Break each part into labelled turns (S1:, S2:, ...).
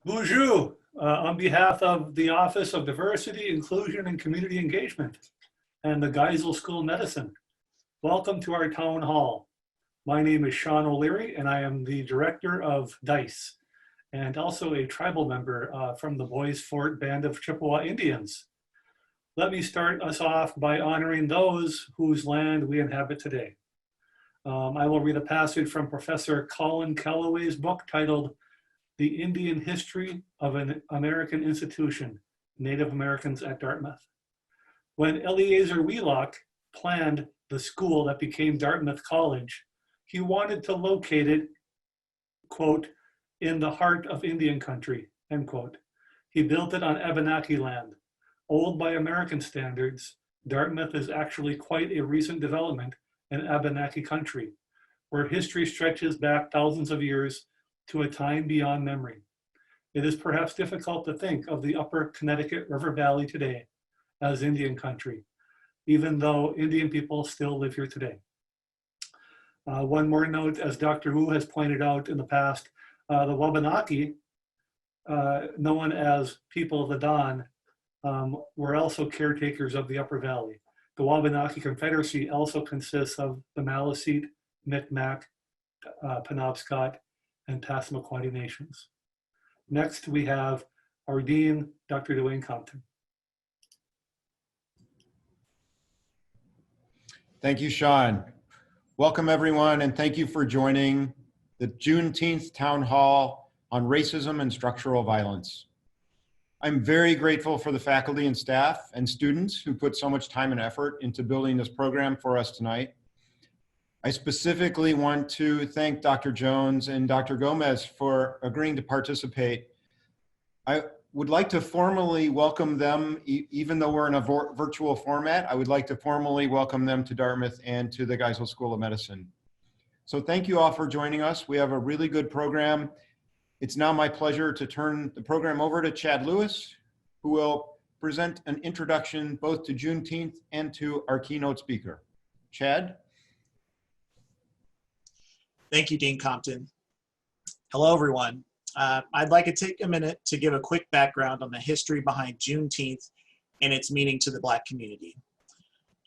S1: Bonjour, on behalf of the Office of Diversity, Inclusion, and Community Engagement and the Geisel School of Medicine. Welcome to our town hall. My name is Sean O'Leary and I am the director of DICE and also a tribal member from the Boys Fort Band of Chippewa Indians. Let me start us off by honoring those whose land we inhabit today. I will read a passage from Professor Colin Calloway's book titled The Indian History of an American Institution, Native Americans at Dartmouth. When Eleazar Wheelock planned the school that became Dartmouth College, he wanted to locate it, quote, in the heart of Indian country, end quote. He built it on Abenaki land. Old by American standards, Dartmouth is actually quite a recent development in Abenaki country, where history stretches back thousands of years to a time beyond memory. It is perhaps difficult to think of the upper Connecticut River Valley today as Indian country, even though Indian people still live here today. One more note, as Dr. Wu has pointed out in the past, the Wabanaki, known as people of the Don, were also caretakers of the Upper Valley. The Wabanaki Confederacy also consists of the Maliseet, Micmac, Penobscot, and Passamaquoddy nations. Next, we have our Dean, Dr. Dwayne Compton.
S2: Thank you, Sean. Welcome, everyone, and thank you for joining the Juneteenth Town Hall on Racism and Structural Violence. I'm very grateful for the faculty and staff and students who put so much time and effort into building this program for us tonight. I specifically want to thank Dr. Jones and Dr. Gomez for agreeing to participate. I would like to formally welcome them, even though we're in a virtual format, I would like to formally welcome them to Dartmouth and to the Geisel School of Medicine. So thank you all for joining us. We have a really good program. It's now my pleasure to turn the program over to Chad Lewis, who will present an introduction both to Juneteenth and to our keynote speaker. Chad?
S3: Thank you, Dean Compton. Hello, everyone. I'd like to take a minute to give a quick background on the history behind Juneteenth and its meaning to the Black community.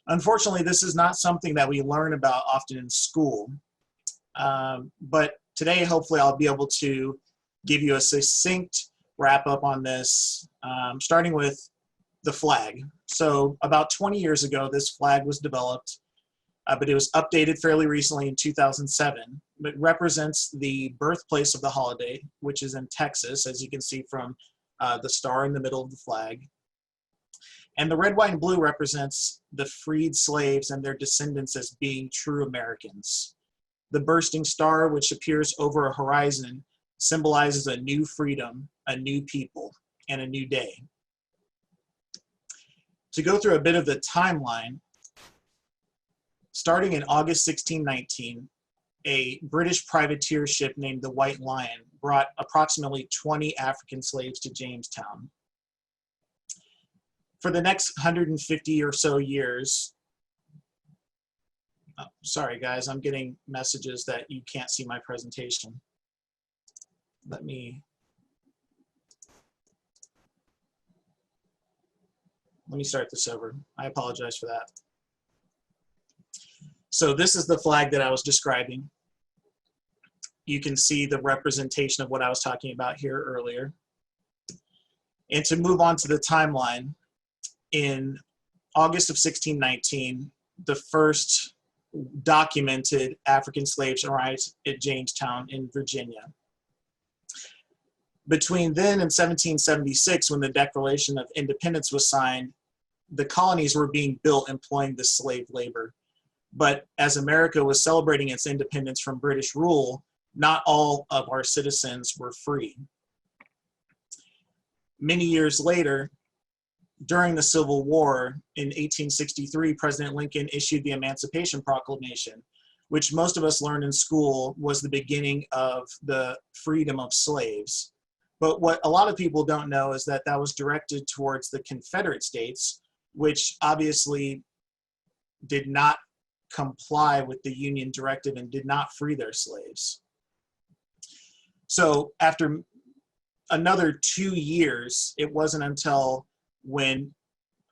S3: Unfortunately, this is not something that we learn about often in school, but today, hopefully, I'll be able to give you a succinct wrap up on this, starting with the flag. So about 20 years ago, this flag was developed, but it was updated fairly recently in 2007. It represents the birthplace of the holiday, which is in Texas, as you can see from the star in the middle of the flag. And the red, white, and blue represents the freed slaves and their descendants as being true Americans. The bursting star, which appears over a horizon, symbolizes a new freedom, a new people, and a new day. To go through a bit of the timeline, starting in August 1619, a British privateer ship named the White Lion brought approximately 20 African slaves to Jamestown. For the next 150 or so years, oh, sorry guys, I'm getting messages that you can't see my presentation. Let me start this over. I apologize for that. So this is the flag that I was describing. You can see the representation of what I was talking about here earlier. And to move on to the timeline, in August of 1619, the first documented African slaves arrived at Jamestown in Virginia. Between then and 1776, when the Declaration of Independence was signed, the colonies were being built employing the slave labor. But as America was celebrating its independence from British rule, not all of our citizens were free. Many years later, during the Civil War in 1863, President Lincoln issued the Emancipation Proclamation, which most of us learned in school was the beginning of the freedom of slaves. But what a lot of people don't know is that that was directed towards the Confederate States, which obviously did not comply with the Union directive and did not free their slaves. So after another 2 years, it wasn't until when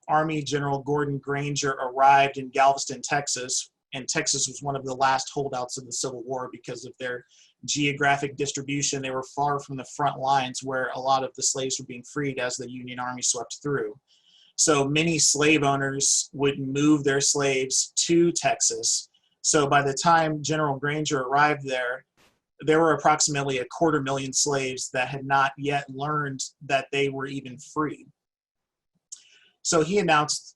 S3: Army General Gordon Granger arrived in Galveston, Texas, and Texas was one of the last holdouts of the Civil War because of their geographic distribution. They were far from the front lines where a lot of the slaves were being freed as the Union Army swept through. So many slave owners would move their slaves to Texas. So by the time General Granger arrived there were approximately 250,000 slaves that had not yet learned that they were even free. So he announced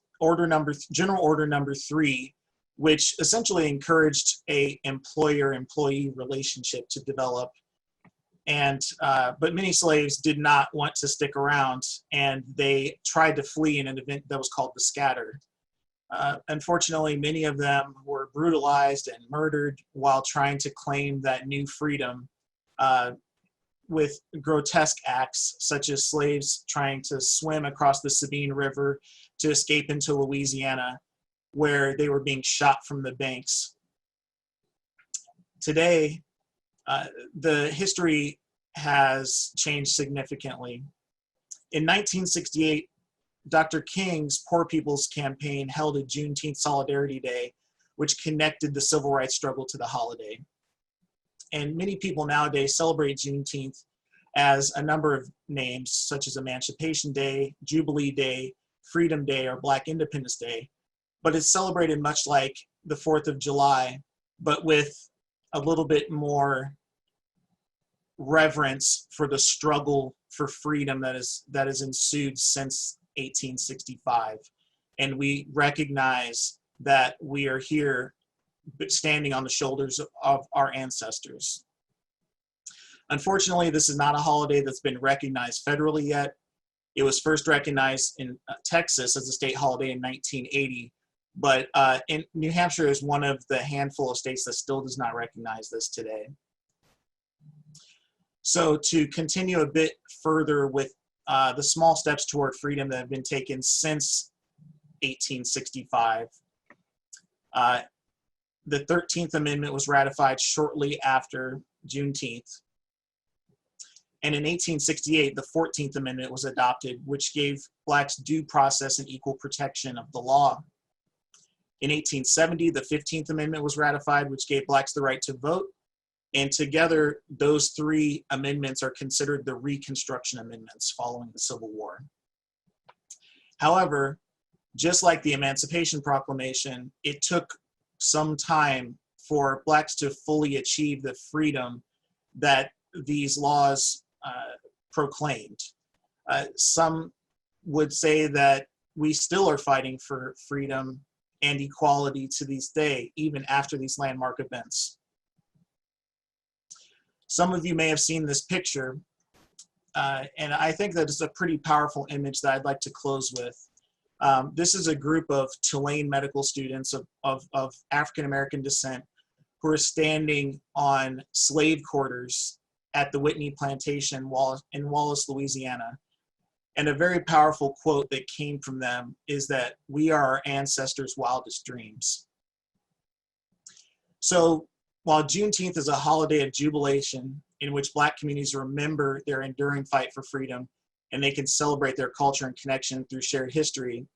S3: General Order Number 3, which essentially encouraged a employer-employee relationship to develop. But many slaves did not want to stick around, and they tried to flee in an event that was called the Scatter. Unfortunately, many of them were brutalized and murdered while trying to claim that new freedom with grotesque acts, such as slaves trying to swim across the Sabine River to escape into Louisiana, where they were being shot from the banks. Today, the history has changed significantly. In 1968, Dr. King's Poor People's Campaign held a Juneteenth Solidarity Day, which connected the civil rights struggle to the holiday. And many people nowadays celebrate Juneteenth as a number of names, such as Emancipation Day, Jubilee Day, Freedom Day, or Black Independence Day. But it's celebrated much like the 4th of July, but with a little bit more reverence for the struggle for freedom that has ensued since 1865. And we recognize that we are here standing on the shoulders of our ancestors. Unfortunately, this is not a holiday that's been recognized federally yet. It was first recognized in Texas as a state holiday in 1980, but in New Hampshire is one of the handful of states that still does not recognize this today. So to continue a bit further with the small steps toward freedom that have been taken since 1865, the 13th Amendment was ratified shortly after Juneteenth. And in 1868, the 14th Amendment was adopted, which gave Blacks due process and equal protection of the law. In 1870, the 15th Amendment was ratified, which gave Blacks the right to vote. And together, those three amendments are considered the Reconstruction Amendments following the Civil War. However, just like the Emancipation Proclamation, it took some time for Blacks to fully achieve the freedom that these laws proclaimed. Some would say that we still are fighting for freedom and equality to this day, even after these landmark events. Some of you may have seen this picture, and I think that it's a pretty powerful image that I'd like to close with. This is a group of Tulane medical students of African-American descent who are standing on slave quarters at the Whitney Plantation in Wallace, Louisiana. And a very powerful quote that came from them is that we are our ancestors' wildest dreams. So while Juneteenth is a holiday of jubilation in which Black communities remember their enduring fight for freedom and they can celebrate their culture and connection through shared history,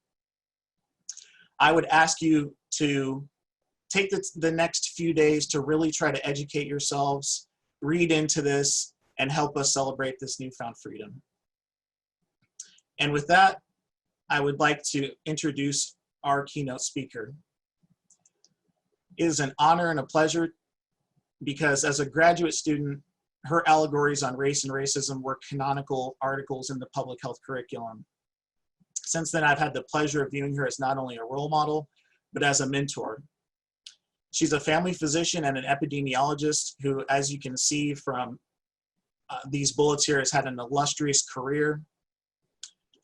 S3: I would ask you to take the next few days to really try to educate yourselves, read into this, and help us celebrate this newfound freedom. And with that, I would like to introduce our keynote speaker. It is an honor and a pleasure because as a graduate student, her allegories on race and racism were canonical articles in the public health curriculum. Since then, I've had the pleasure of viewing her as not only a role model, but as a mentor. She's a family physician and an epidemiologist who, as you can see from these bullets here, has had an illustrious career.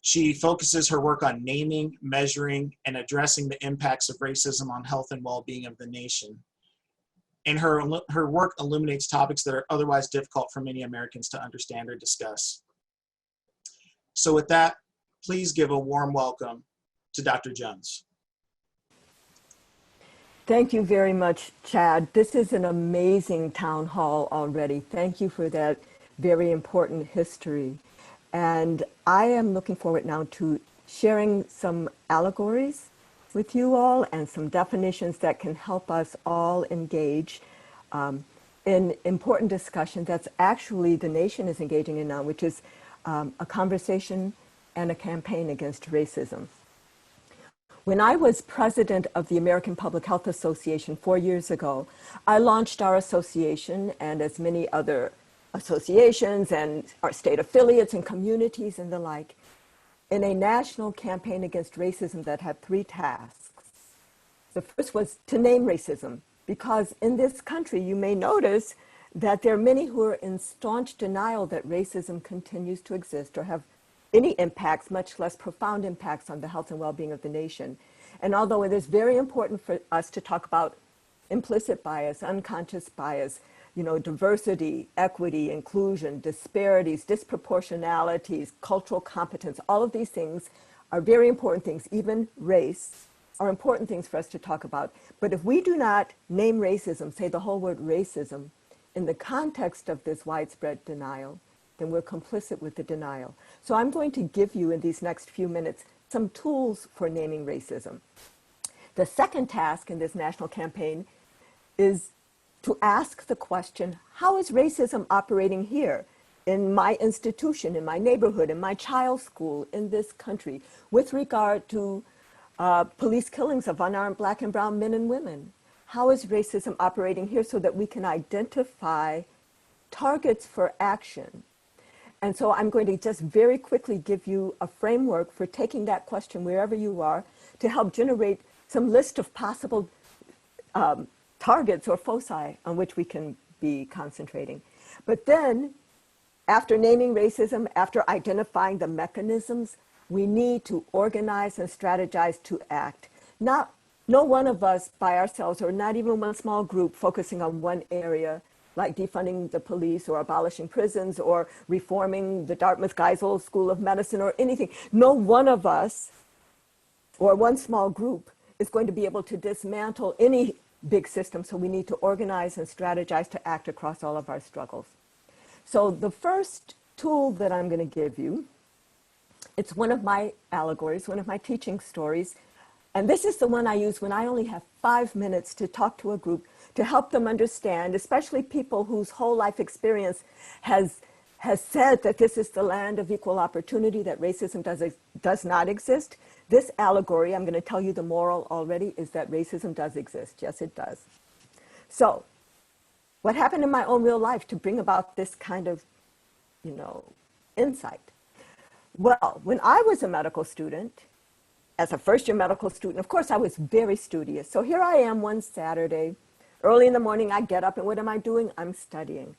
S3: She focuses her work on naming, measuring, and addressing the impacts of racism on health and well-being of the nation. And her work illuminates topics that are otherwise difficult for many Americans to understand or discuss. So with that, please give a warm welcome to Dr. Jones.
S4: Thank you very much, Chad. This is an amazing town hall already. Thank you for that very important history. And I am looking forward now to sharing some allegories with you all and some definitions that can help us all engage in important discussion that's actually the nation is engaging in now, which is a conversation and a campaign against racism. When I was president of the American Public Health Association 4 years ago, I launched our association, and as many other associations and our state affiliates and communities and the like, in a national campaign against racism that had 3 tasks. The first was to name racism, because in this country, you may notice that there are many who are in staunch denial that racism continues to exist or have any impacts, much less profound impacts on the health and well-being of the nation. And although it is very important for us to talk about implicit bias, unconscious bias, diversity, equity, inclusion, disparities, disproportionalities, cultural competence, all of these things are very important things. Even race are important things for us to talk about. But if we do not name racism, say the whole word racism, in the context of this widespread denial, then we're complicit with the denial. So I'm going to give you in these next few minutes some tools for naming racism. The second task in this national campaign is to ask the question, how is racism operating here in my institution, in my neighborhood, in my child's school, in this country, with regard to police killings of unarmed Black and brown men and women? How is racism operating here so that we can identify targets for action? And so I'm going to just very quickly give you a framework for taking that question wherever you are to help generate some list of possible targets or foci on which we can be concentrating. But then, after naming racism, after identifying the mechanisms, we need to organize and strategize to act. No one of us by ourselves, or not even one small group focusing on one area, like defunding the police or abolishing prisons or reforming the Dartmouth Geisel School of Medicine or anything. No one of us or one small group is going to be able to dismantle any big system, so we need to organize and strategize to act across all of our struggles. So the first tool that I'm going to give you, it's one of my allegories, one of my teaching stories, and this is the one I use when I only have 5 minutes to talk to a group to help them understand, especially people whose whole life experience has said that this is the land of equal opportunity, that racism does not exist. This allegory, I'm going to tell you the moral already, is that racism does exist. Yes, it does. So, what happened in my own real life to bring about this kind of, insight? Well, when I was a medical student, as a first-year medical student, of course, I was very studious. So here I am one Saturday, early in the morning, I get up, and what am I doing? I'm studying.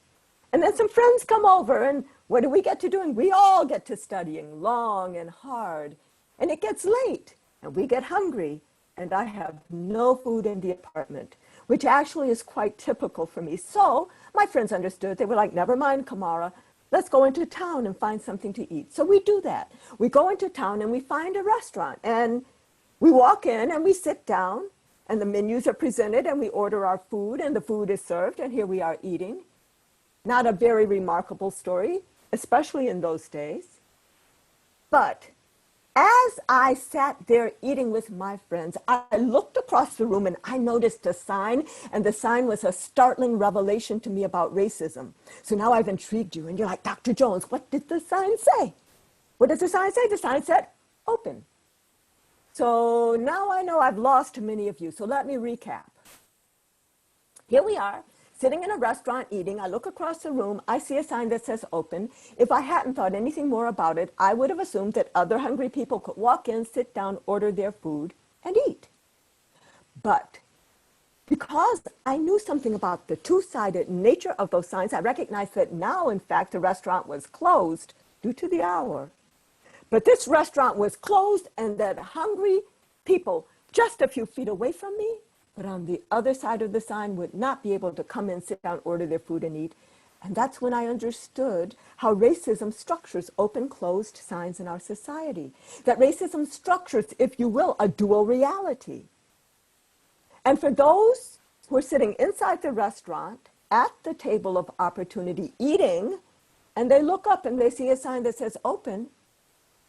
S4: And then some friends come over, and what do we get to doing? We all get to studying long and hard. And it gets late, and we get hungry, and I have no food in the apartment, which actually is quite typical for me. So my friends understood. They were like, never mind, Camara, let's go into town and find something to eat. So we do that. We go into town, and we find a restaurant, and we walk in, and we sit down, and the menus are presented, and we order our food, and the food is served, and here we are eating. Not a very remarkable story, especially in those days. But as I sat there eating with my friends, I looked across the room and I noticed a sign, and the sign was a startling revelation to me about racism. So now I've intrigued you, and you're like, Dr. Jones, what did the sign say? What does the sign say? The sign said, open. So now I know I've lost many of you, so let me recap. Here we are, sitting in a restaurant eating. I look across the room. I see a sign that says open. If I hadn't thought anything more about it, I would have assumed that other hungry people could walk in, sit down, order their food, and eat. But because I knew something about the two-sided nature of those signs, I recognized that now, in fact, the restaurant was closed due to the hour. But this restaurant was closed, and that hungry people just a few feet away from me, but on the other side of the sign, would not be able to come in, sit down, order their food, and eat. And that's when I understood how racism structures open-closed signs in our society. That racism structures, if you will, a dual reality. And for those who are sitting inside the restaurant, at the table of opportunity, eating, and they look up and they see a sign that says open,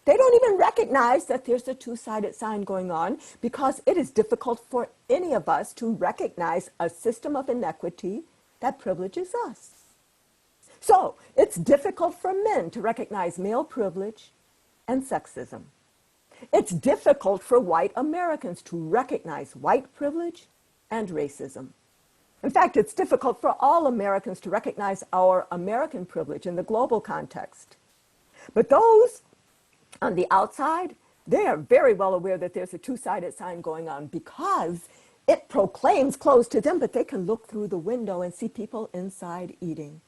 S4: they don't even recognize that there's a two-sided sign going on because it is difficult for any of us to recognize a system of inequity that privileges us. So it's difficult for men to recognize male privilege and sexism. It's difficult for white Americans to recognize white privilege and racism. In fact, it's difficult for all Americans to recognize our American privilege in the global context. But those on the outside, they are very well aware that there's a two-sided sign going on because it proclaims closed to them, but they can look through the window and see people inside eating.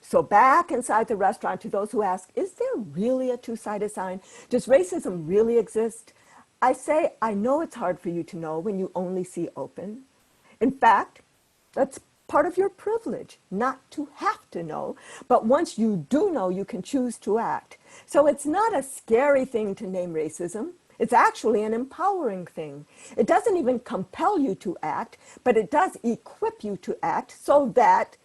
S4: So back inside the restaurant, to those who ask, is there really a two-sided sign? Does racism really exist? I say, I know it's hard for you to know when you only see open. In fact, that's part of your privilege, not to have to know. But once you do know, you can choose to act. So it's not a scary thing to name racism. It's actually an empowering thing. It doesn't even compel you to act, but it does equip you to act so that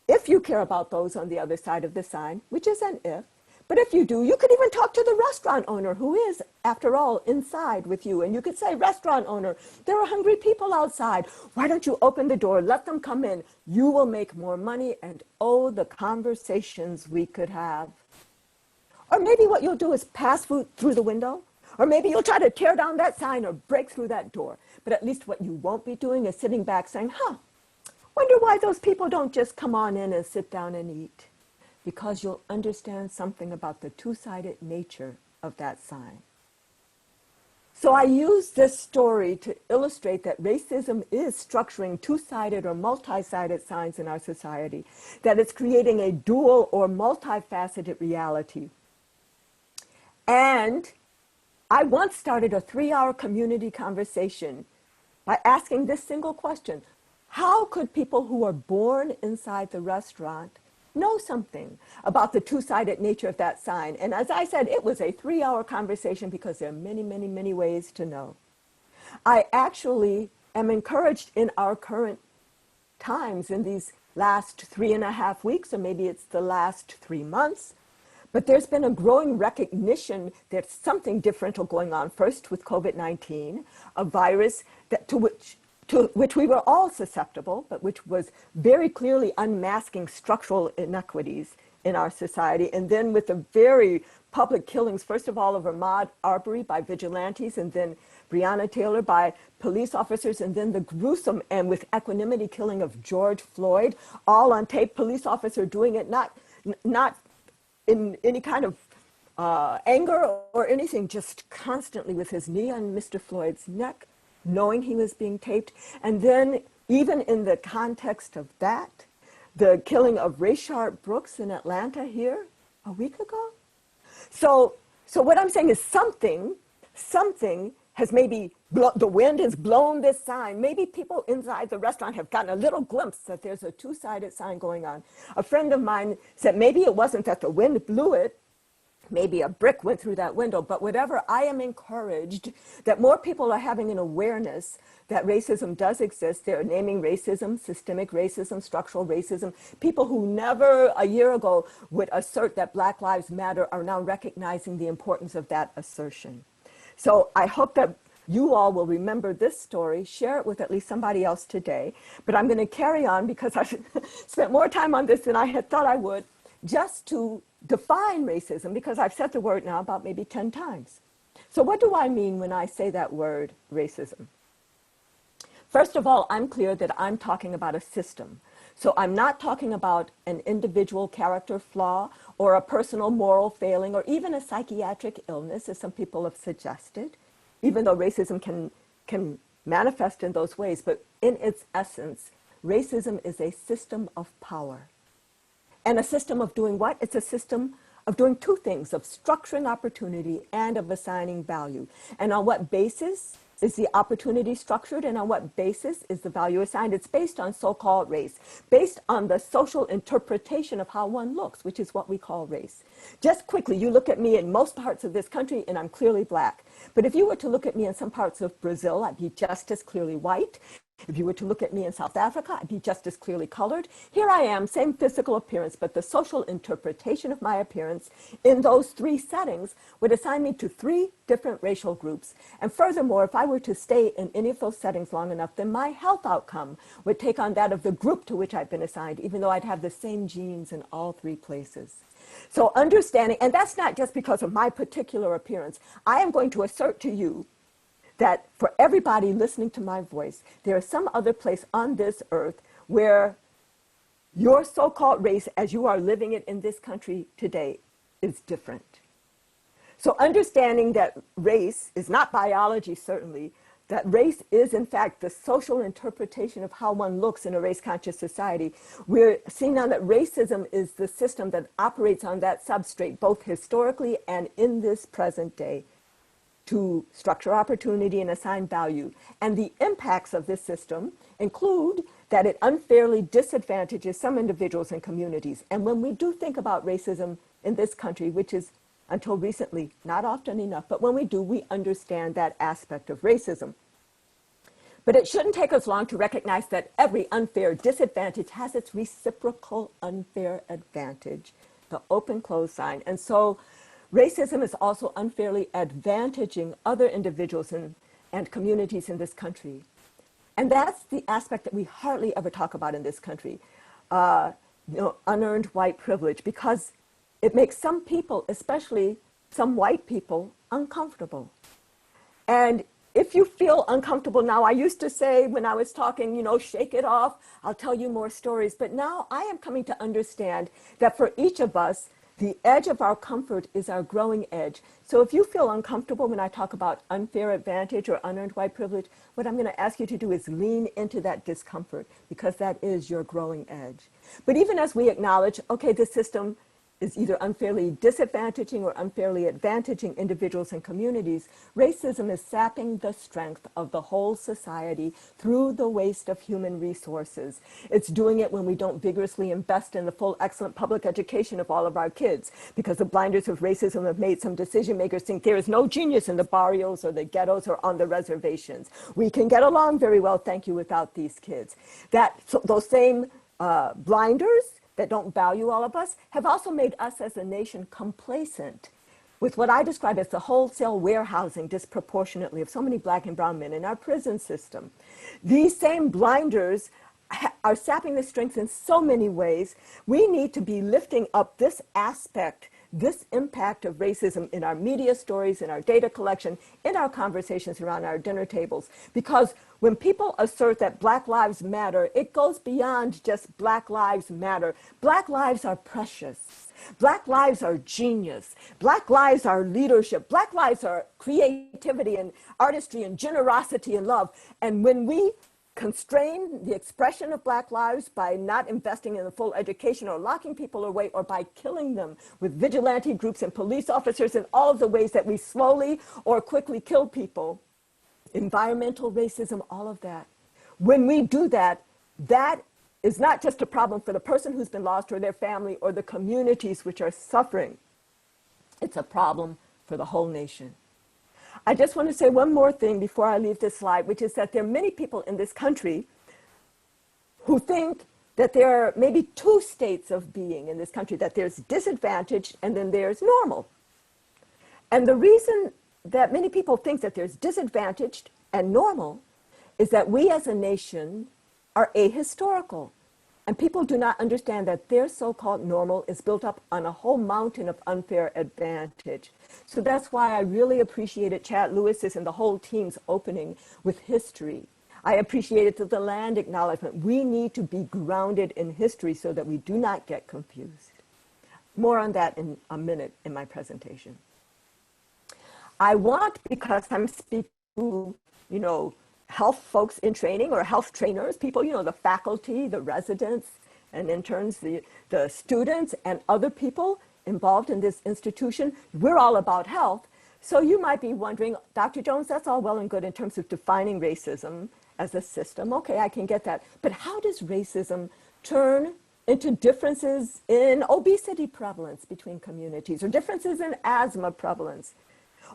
S4: if you care about those on the other side of the sign, which is an if, but if you do, you could even talk to the restaurant owner who is, after all, inside with you. And you could say, restaurant owner, there are hungry people outside. Why don't you open the door, let them come in. You will make more money, and oh, the conversations we could have. Or maybe what you'll do is pass through the window. Or maybe you'll try to tear down that sign or break through that door. But at least what you won't be doing is sitting back saying, wonder why those people don't just come on in and sit down and eat. Because you'll understand something about the two-sided nature of that sign. So I use this story to illustrate that racism is structuring two-sided or multi-sided signs in our society, that it's creating a dual or multifaceted reality. And I once started a 3-hour community conversation by asking this single question: how could people who are born inside the restaurant know something about the two-sided nature of that sign? And as I said, it was a 3-hour conversation because there are many, many, many ways to know. I actually am encouraged in our current times, in these last 3.5 weeks, or maybe it's the last 3 months, but there's been a growing recognition that something different going on, first with COVID-19, a virus to which we were all susceptible, but which was very clearly unmasking structural inequities in our society. And then with the very public killings, first of all of Ahmaud Arbery by vigilantes, and then Breonna Taylor by police officers, and then the gruesome and with equanimity killing of George Floyd, all on tape, police officer doing it not in any kind of anger or anything, just constantly with his knee on Mr. Floyd's neck, knowing he was being taped. And then even in the context of that, the killing of Rayshard Brooks in Atlanta here a week ago. So what I'm saying is something has maybe, the wind has blown this sign. Maybe people inside the restaurant have gotten a little glimpse that there's a two-sided sign going on. A friend of mine said maybe it wasn't that the wind blew it, maybe a brick went through that window, but whatever, I am encouraged that more people are having an awareness that racism does exist. They're naming racism, systemic racism, structural racism. People who never a year ago would assert that Black Lives Matter are now recognizing the importance of that assertion. So I hope that you all will remember this story, share it with at least somebody else today. But I'm going to carry on because I spent more time on this than I had thought I would, just to define racism, because I've said the word now about maybe 10 times. So what do I mean when I say that word, racism? First of all, I'm clear that I'm talking about a system. So I'm not talking about an individual character flaw or a personal moral failing or even a psychiatric illness, as some people have suggested, even though racism can manifest in those ways. But in its essence, racism is a system of power. And a system of doing what? It's a system of doing two things, of structuring opportunity and of assigning value. And on what basis is the opportunity structured, and on what basis is the value assigned? It's based on so-called race, based on the social interpretation of how one looks, which is what we call race. Just quickly, you look at me in most parts of this country and I'm clearly Black. But if you were to look at me in some parts of Brazil, I'd be just as clearly white. If you were to look at me in South Africa, I'd be just as clearly colored. Here I am, same physical appearance, but the social interpretation of my appearance in those three settings would assign me to three different racial groups. And furthermore, if I were to stay in any of those settings long enough, then my health outcome would take on that of the group to which I've been assigned, even though I'd have the same genes in all three places. So understanding, and that's not just because of my particular appearance. I am going to assert to you that for everybody listening to my voice, there is some other place on this earth where your so-called race, as you are living it in this country today, is different. So understanding that race is not biology, certainly, that race is, in fact, the social interpretation of how one looks in a race-conscious society. We're seeing now that racism is the system that operates on that substrate, both historically and in this present day, to structure opportunity and assign value. And the impacts of this system include that it unfairly disadvantages some individuals and communities. And when we do think about racism in this country, which is until recently not often enough, but when we do, we understand that aspect of racism. But it shouldn't take us long to recognize that every unfair disadvantage has its reciprocal unfair advantage, the open-close sign. And so racism is also unfairly advantaging other individuals and communities in this country. And that's the aspect that we hardly ever talk about in this country, unearned white privilege, because it makes some people, especially some white people, uncomfortable. And if you feel uncomfortable now, I used to say when I was talking, shake it off, I'll tell you more stories. But now I am coming to understand that for each of us, the edge of our comfort is our growing edge. So if you feel uncomfortable when I talk about unfair advantage or unearned white privilege, what I'm going to ask you to do is lean into that discomfort, because that is your growing edge. But even as we acknowledge, okay, the system is either unfairly disadvantaging or unfairly advantaging individuals and communities, racism is sapping the strength of the whole society through the waste of human resources. It's doing it when we don't vigorously invest in the full, excellent public education of all of our kids, because the blinders of racism have made some decision makers think there is no genius in the barrios or the ghettos or on the reservations. We can get along very well, thank you, without these kids. Those same blinders that don't value all of us have also made us as a nation complacent with what I describe as the wholesale warehousing disproportionately of so many Black and brown men in our prison system. These same blinders are sapping the strength in so many ways. We need to be lifting up this aspect, this impact of racism in our media stories, in our data collection, in our conversations around our dinner tables. Because when people assert that Black lives matter, it goes beyond just Black lives matter. Black lives are precious. Black lives are genius. Black lives are leadership. Black lives are creativity and artistry and generosity and love. And when we constrain the expression of Black lives by not investing in the full education or locking people away or by killing them with vigilante groups and police officers in all of the ways that we slowly or quickly kill people, environmental racism, all of that. When we do that, that is not just a problem for the person who's been lost or their family or the communities which are suffering. It's a problem for the whole nation. I just want to say one more thing before I leave this slide, which is that there are many people in this country who think that there are maybe two states of being in this country, that there's disadvantaged and then there's normal. And the reason that many people think that there's disadvantaged and normal is that we as a nation are ahistorical. And people do not understand that their so-called normal is built up on a whole mountain of unfair advantage. So that's why I really appreciated Chad Lewis's and the whole team's opening with history. I appreciated the land acknowledgement. We need to be grounded in history so that we do not get confused. More on that in a minute in my presentation. I want, because I'm speaking to, health folks in training or health trainers, people, the faculty, the residents and interns, the students and other people involved in this institution. We're all about health. So you might be wondering, Dr. Jones, that's all well and good in terms of defining racism as a system. Okay, I can get that. But how does racism turn into differences in obesity prevalence between communities, or differences in asthma prevalence,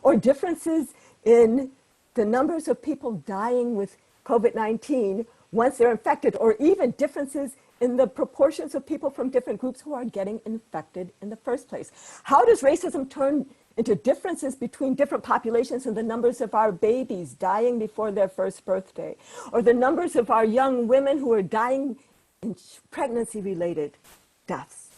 S4: or differences in the numbers of people dying with COVID-19 once they're infected, or even differences in the proportions of people from different groups who are getting infected in the first place. How does racism turn into differences between different populations in the numbers of our babies dying before their first birthday, or the numbers of our young women who are dying in pregnancy-related deaths?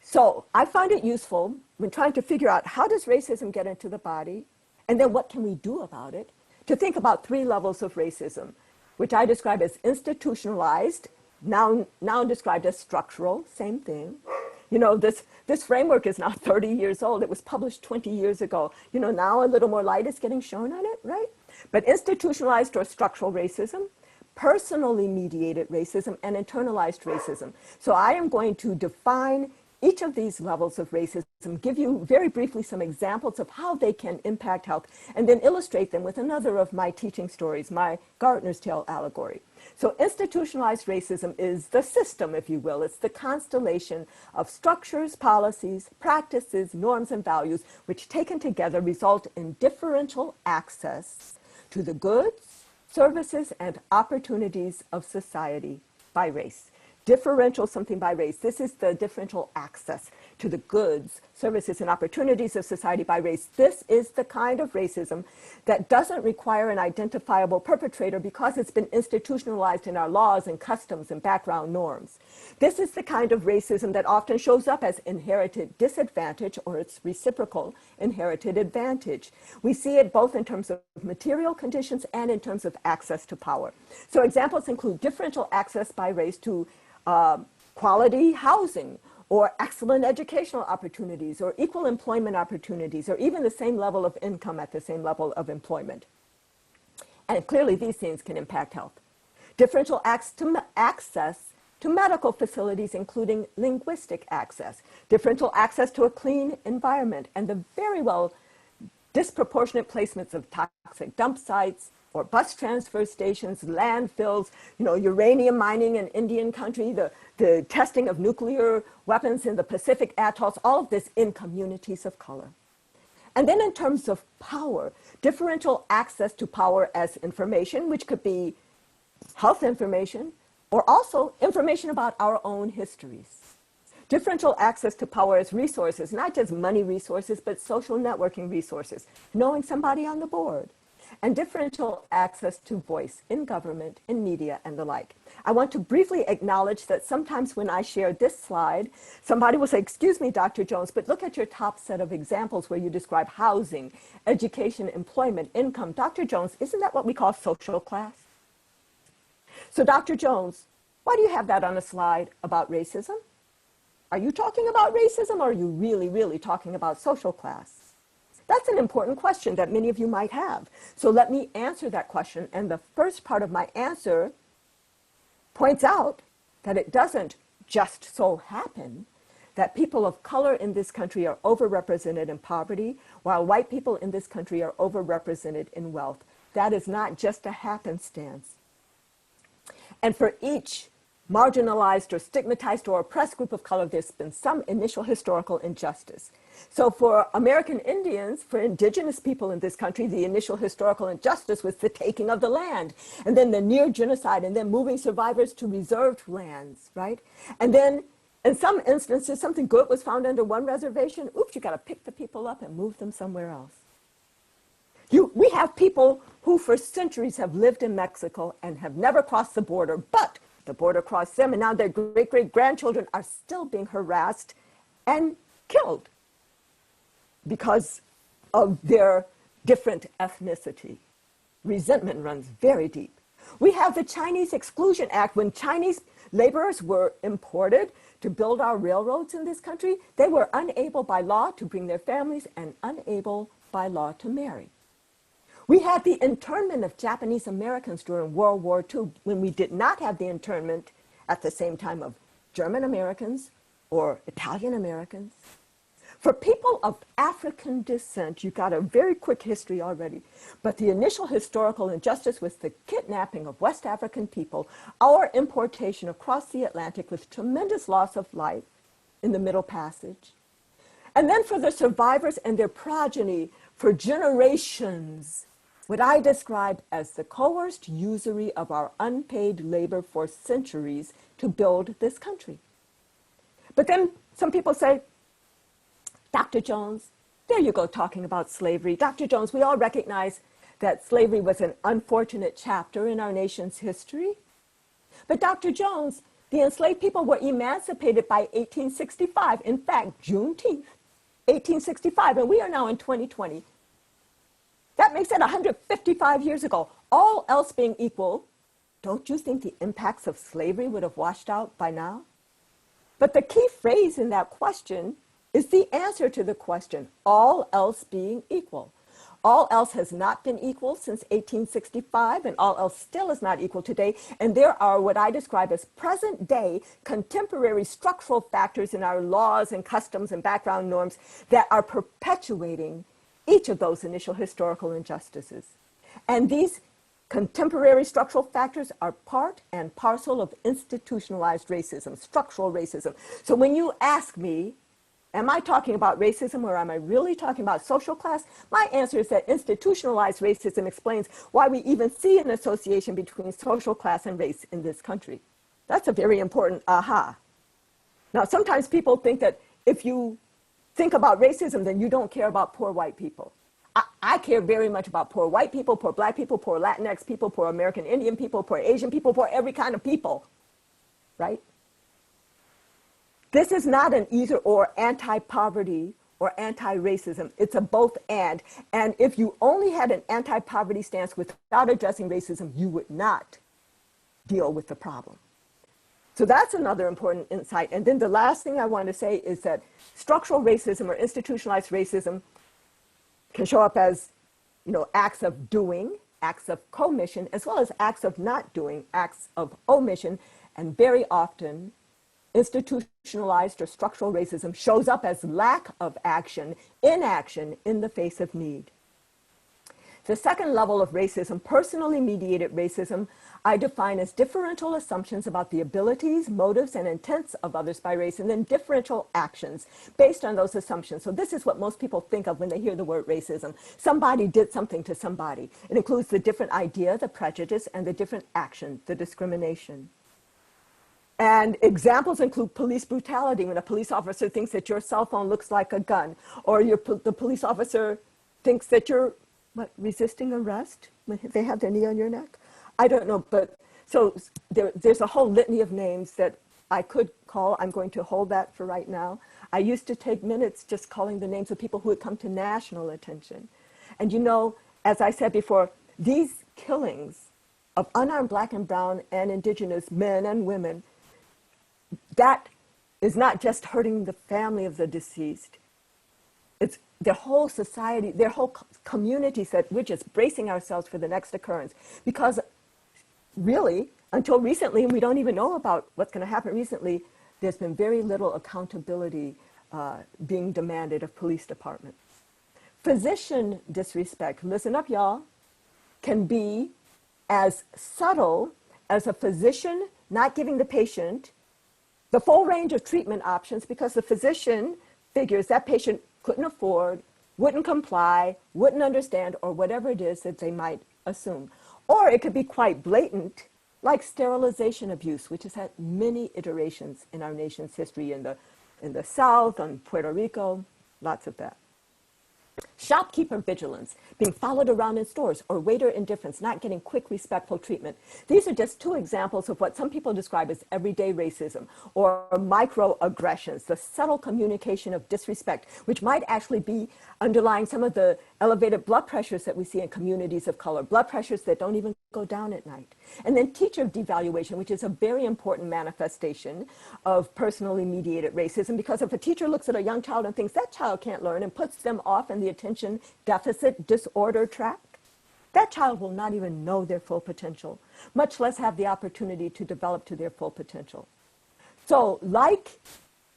S4: So I find it useful when trying to figure out how does racism get into the body, and then what can we do about it, to think about 3 levels of racism, which I describe as institutionalized, now described as structural, same thing. You know, this framework is now 30 years old. It was published 20 years ago. You know, now a little more light is getting shown on it, right? But institutionalized or structural racism, personally mediated racism, and internalized racism. So I am going to define each of these levels of racism, give you very briefly some examples of how they can impact health, and then illustrate them with another of my teaching stories, my Gartner's Tale allegory. So institutionalized racism is the system, if you will. It's the constellation of structures, policies, practices, norms, and values, which taken together result in differential access to the goods, services, and opportunities of society by race. Differential something by race. This is the differential access to the goods, services, and opportunities of society by race. This is the kind of racism that doesn't require an identifiable perpetrator because it's been institutionalized in our laws and customs and background norms. This is the kind of racism that often shows up as inherited disadvantage or its reciprocal inherited advantage. We see it both in terms of material conditions and in terms of access to power. So examples include differential access by race to quality housing, or excellent educational opportunities, or equal employment opportunities, or even the same level of income at the same level of employment. And clearly these things can impact health. Differential access to medical facilities, including linguistic access, differential access to a clean environment, and the very well disproportionate placements of toxic dump sites, or bus transfer stations, landfills, you know, uranium mining in Indian country, the testing of nuclear weapons in the Pacific atolls, all of this in communities of color. And then in terms of power, differential access to power as information, which could be health information, or also information about our own histories. Differential access to power as resources, not just money resources, but social networking resources, knowing somebody on the board. And differential access to voice in government, in media, and the like. I want to briefly acknowledge that sometimes when I share this slide, somebody will say, excuse me, Dr. Jones, but look at your top set of examples where you describe housing, education, employment, income. Dr. Jones, isn't that what we call social class? So Dr. Jones, why do you have that on a slide about racism? Are you talking about racism, or are you really, really talking about social class? That's an important question that many of you might have. So let me answer that question. And the first part of my answer points out that it doesn't just so happen that people of color in this country are overrepresented in poverty, while white people in this country are overrepresented in wealth. That is not just a happenstance. And for each marginalized or stigmatized or oppressed group of color, there's been some initial historical injustice. So for American Indians, for indigenous people in this country, the initial historical injustice was the taking of the land, and then the near genocide, and then moving survivors to reserved lands, right? And then in some instances, something good was found under one reservation. Oops, you got to pick the people up and move them somewhere else. We have people who for centuries have lived in Mexico and have never crossed the border, but the border crossed them, and now their great-great-grandchildren are still being harassed and killed because of their different ethnicity. Resentment runs very deep. We have the Chinese Exclusion Act. When Chinese laborers were imported to build our railroads in this country, they were unable by law to bring their families and unable by law to marry. We had the internment of Japanese Americans during World War II, when we did not have the internment at the same time of German Americans or Italian Americans. For people of African descent, you got a very quick history already, but the initial historical injustice was the kidnapping of West African people, our importation across the Atlantic with tremendous loss of life in the Middle Passage. And then for the survivors and their progeny, for generations, what I describe as the coerced usury of our unpaid labor for centuries to build this country. But then some people say, Dr. Jones, there you go talking about slavery. Dr. Jones, we all recognize that slavery was an unfortunate chapter in our nation's history. But Dr. Jones, the enslaved people were emancipated by 1865. In fact, Juneteenth, 1865, and we are now in 2020. That makes it 155 years ago. All else being equal, don't you think the impacts of slavery would have washed out by now? But the key phrase in that question is the answer to the question, all else being equal. All else has not been equal since 1865, and all else still is not equal today. And there are what I describe as present day contemporary structural factors in our laws and customs and background norms that are perpetuating each of those initial historical injustices. And these contemporary structural factors are part and parcel of institutionalized racism, structural racism. So when you ask me, am I talking about racism or am I really talking about social class? My answer is that institutionalized racism explains why we even see an association between social class and race in this country. That's a very important aha. Now, sometimes people think that if you think about racism, then you don't care about poor white people. I care very much about poor white people, poor black people, poor Latinx people, poor American Indian people, poor Asian people, poor every kind of people, right? This is not an either or anti-poverty or anti-racism. It's a both and. And if you only had an anti-poverty stance without addressing racism, you would not deal with the problem. So that's another important insight. And then the last thing I want to say is that structural racism or institutionalized racism can show up as, acts of doing, acts of commission, as well as acts of not doing, acts of omission. And very often, institutionalized or structural racism shows up as lack of action, inaction in the face of need. The second level of racism, personally mediated racism, I define as differential assumptions about the abilities, motives, and intents of others by race, and then differential actions based on those assumptions. So this is what most people think of when they hear the word racism. Somebody did something to somebody. It includes the different idea, the prejudice, and the different action, the discrimination. And examples include police brutality, when a police officer thinks that your cell phone looks like a gun, or the police officer thinks that you're resisting arrest when they have their knee on your neck? I don't know, but so there's a whole litany of names that I could call. I'm going to hold that for right now. I used to take minutes just calling the names of people who had come to national attention. And as I said before, these killings of unarmed Black and brown and indigenous men and women, that is not just hurting the family of the deceased. It's their whole society, their whole community said, we're just bracing ourselves for the next occurrence. Because really, until recently, and we don't even know about what's going to happen recently, there's been very little accountability being demanded of police departments. Physician disrespect, listen up, y'all, can be as subtle as a physician not giving the patient the full range of treatment options because the physician figures that patient couldn't afford, wouldn't comply, wouldn't understand, or whatever it is that they might assume. Or it could be quite blatant, like sterilization abuse, which has had many iterations in our nation's history in the South, on Puerto Rico, lots of that. Shopkeeper vigilance, being followed around in stores, or waiter indifference, not getting quick, respectful treatment. These are just two examples of what some people describe as everyday racism, or microaggressions, the subtle communication of disrespect, which might actually be underlying some of the elevated blood pressures that we see in communities of color, blood pressures that don't even go down at night. And then teacher devaluation, which is a very important manifestation of personally mediated racism, because if a teacher looks at a young child and thinks that child can't learn and puts them off in the attention deficit disorder track, that child will not even know their full potential, much less have the opportunity to develop to their full potential. So like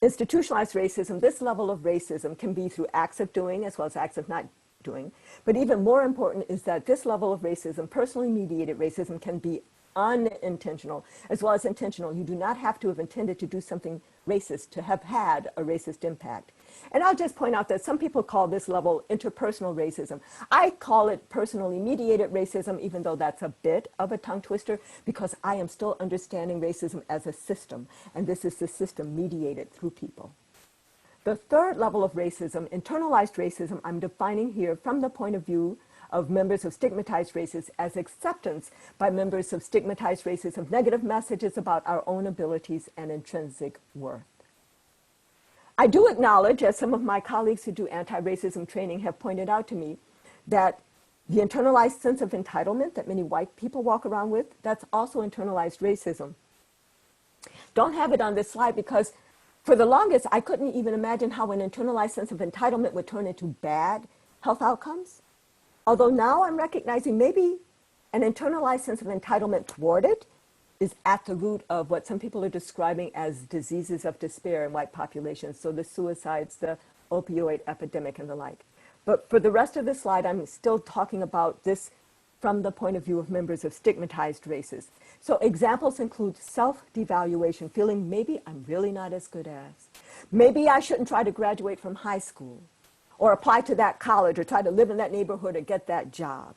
S4: institutionalized racism, this level of racism can be through acts of doing as well as acts of not doing. But even more important is that this level of racism, personally mediated racism, can be unintentional as well as intentional. You do not have to have intended to do something racist to have had a racist impact. And I'll just point out that some people call this level interpersonal racism. I call it personally mediated racism, even though that's a bit of a tongue twister, because I am still understanding racism as a system, and this is the system mediated through people. The third level of racism, internalized racism, I'm defining here from the point of view of members of stigmatized races as acceptance by members of stigmatized races of negative messages about our own abilities and intrinsic worth. I do acknowledge, as some of my colleagues who do anti-racism training have pointed out to me, that the internalized sense of entitlement that many white people walk around with, that's also internalized racism. Don't have it on this slide because for the longest, I couldn't even imagine how an internalized sense of entitlement would turn into bad health outcomes. Although now I'm recognizing maybe an internalized sense of entitlement toward it is at the root of what some people are describing as diseases of despair in white populations. So the suicides, the opioid epidemic and the like. But for the rest of the slide, I'm still talking about this from the point of view of members of stigmatized races. So examples include self-devaluation, feeling maybe I'm really not as good as. Maybe I shouldn't try to graduate from high school or apply to that college or try to live in that neighborhood or get that job.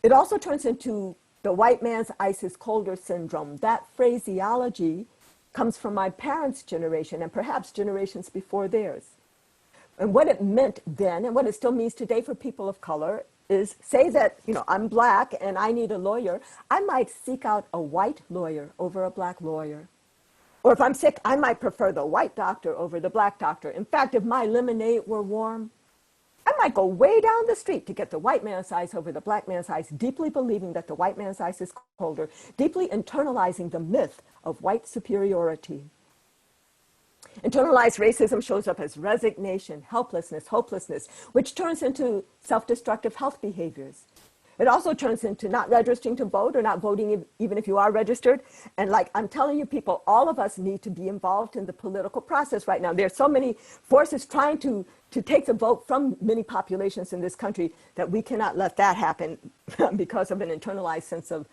S4: It also turns into the white man's ice is colder syndrome. That phraseology comes from my parents' generation and perhaps generations before theirs. And what it meant then and what it still means today for people of color is say that, I'm black and I need a lawyer. I might seek out a white lawyer over a black lawyer. Or if I'm sick, I might prefer the white doctor over the black doctor. In fact, if my lemonade were warm, I might go way down the street to get the white man's ice over the black man's ice, deeply believing that the white man's ice is colder, deeply internalizing the myth of white superiority. Internalized racism shows up as resignation, helplessness, hopelessness, which turns into self-destructive health behaviors. It also turns into not registering to vote or not voting even if you are registered. And like I'm telling you people, all of us need to be involved in the political process right now. There are so many forces trying to take the vote from many populations in this country that we cannot let that happen because of an internalized sense of,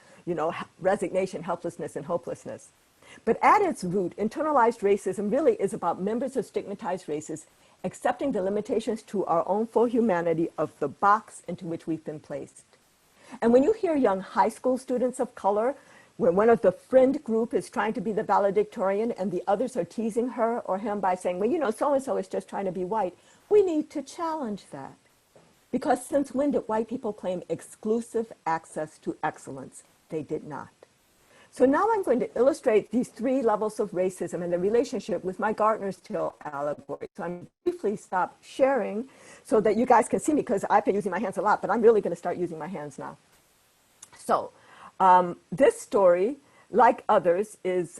S4: resignation, helplessness, and hopelessness. But at its root, internalized racism really is about members of stigmatized races accepting the limitations to our own full humanity of the box into which we've been placed. And when you hear young high school students of color, where one of the friend group is trying to be the valedictorian and the others are teasing her or him by saying, well, so-and-so is just trying to be white, we need to challenge that. Because since when did white people claim exclusive access to excellence? They did not. So now I'm going to illustrate these three levels of racism and the relationship with my Gartner's Till allegory. So I'm briefly stop sharing so that you guys can see me because I've been using my hands a lot, but I'm really going to start using my hands now. So this story, like others, is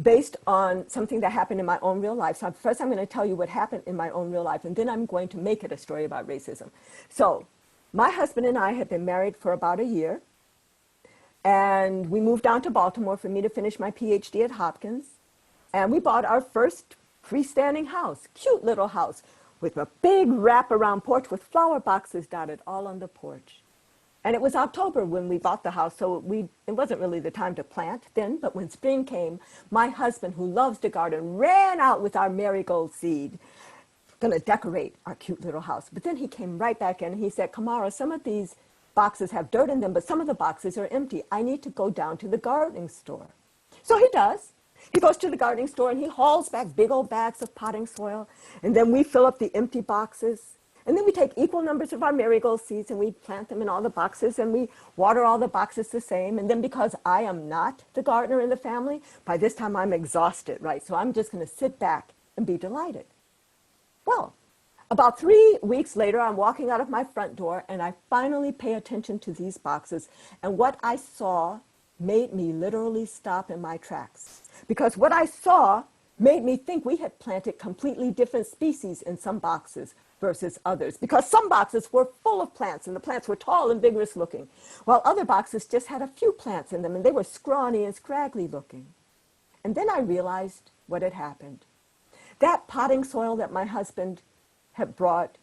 S4: based on something that happened in my own real life. So first I'm going to tell you what happened in my own real life, and then I'm going to make it a story about racism. So my husband and I had been married for about a year. And we moved down to Baltimore for me to finish my PhD at Hopkins. And we bought our first freestanding house, cute little house, with a big wraparound porch with flower boxes dotted all on the porch. And it was October when we bought the house, so it wasn't really the time to plant then, but when spring came, my husband, who loves to garden, ran out with our marigold seed, going to decorate our cute little house. But then he came right back in and he said, Camara, some of these boxes have dirt in them, but some of the boxes are empty. I need to go down to the gardening store. So he does. He goes to the gardening store and he hauls back big old bags of potting soil. And then we fill up the empty boxes. And then we take equal numbers of our marigold seeds and we plant them in all the boxes and we water all the boxes the same. And then because I am not the gardener in the family, by this time I'm exhausted, right? So I'm just going to sit back and be delighted. Well, about 3 weeks later, I'm walking out of my front door and I finally pay attention to these boxes. And what I saw made me literally stop in my tracks. Because what I saw made me think we had planted completely different species in some boxes versus others. Because some boxes were full of plants and the plants were tall and vigorous looking, while other boxes just had a few plants in them and they were scrawny and scraggly looking. And then I realized what had happened. That potting soil that my husband had brought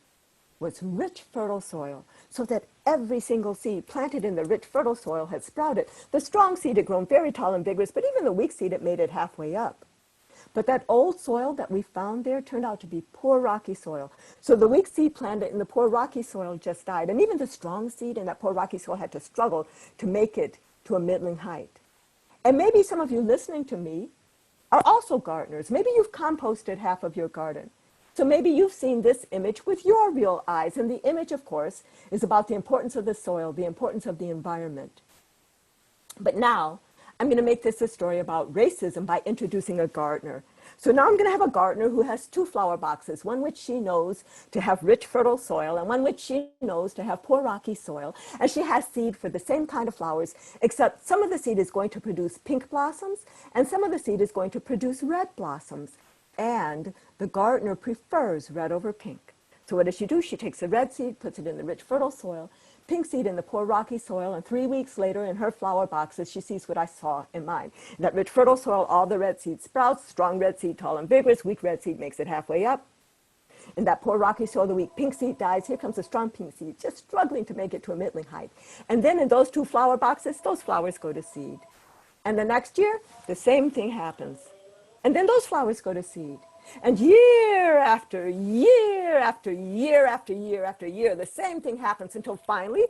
S4: was rich, fertile soil, so that every single seed planted in the rich, fertile soil had sprouted. The strong seed had grown very tall and vigorous, but even the weak seed had made it halfway up. But that old soil that we found there turned out to be poor rocky soil. So the weak seed planted in the poor rocky soil just died. And even the strong seed in that poor rocky soil had to struggle to make it to a middling height. And maybe some of you listening to me are also gardeners. Maybe you've composted half of your garden. So maybe you've seen this image with your real eyes. And the image, of course, is about the importance of the soil, the importance of the environment. But now, I'm going to make this a story about racism by introducing a gardener. So now I'm going to have a gardener who has two flower boxes, one which she knows to have rich, fertile soil, and one which she knows to have poor, rocky soil. And she has seed for the same kind of flowers, except some of the seed is going to produce pink blossoms, and some of the seed is going to produce red blossoms. And the gardener prefers red over pink. So what does she do? She takes the red seed, puts it in the rich, fertile soil, pink seed in the poor rocky soil, and 3 weeks later in her flower boxes, she sees what I saw in mine. In that rich, fertile soil, all the red seed sprouts, strong red seed, tall and vigorous, weak red seed makes it halfway up. In that poor rocky soil, the weak pink seed dies. Here comes the strong pink seed, just struggling to make it to a middling height. And then in those two flower boxes, those flowers go to seed. And the next year, the same thing happens. And then those flowers go to seed. And year after year after year after year after year, the same thing happens until finally,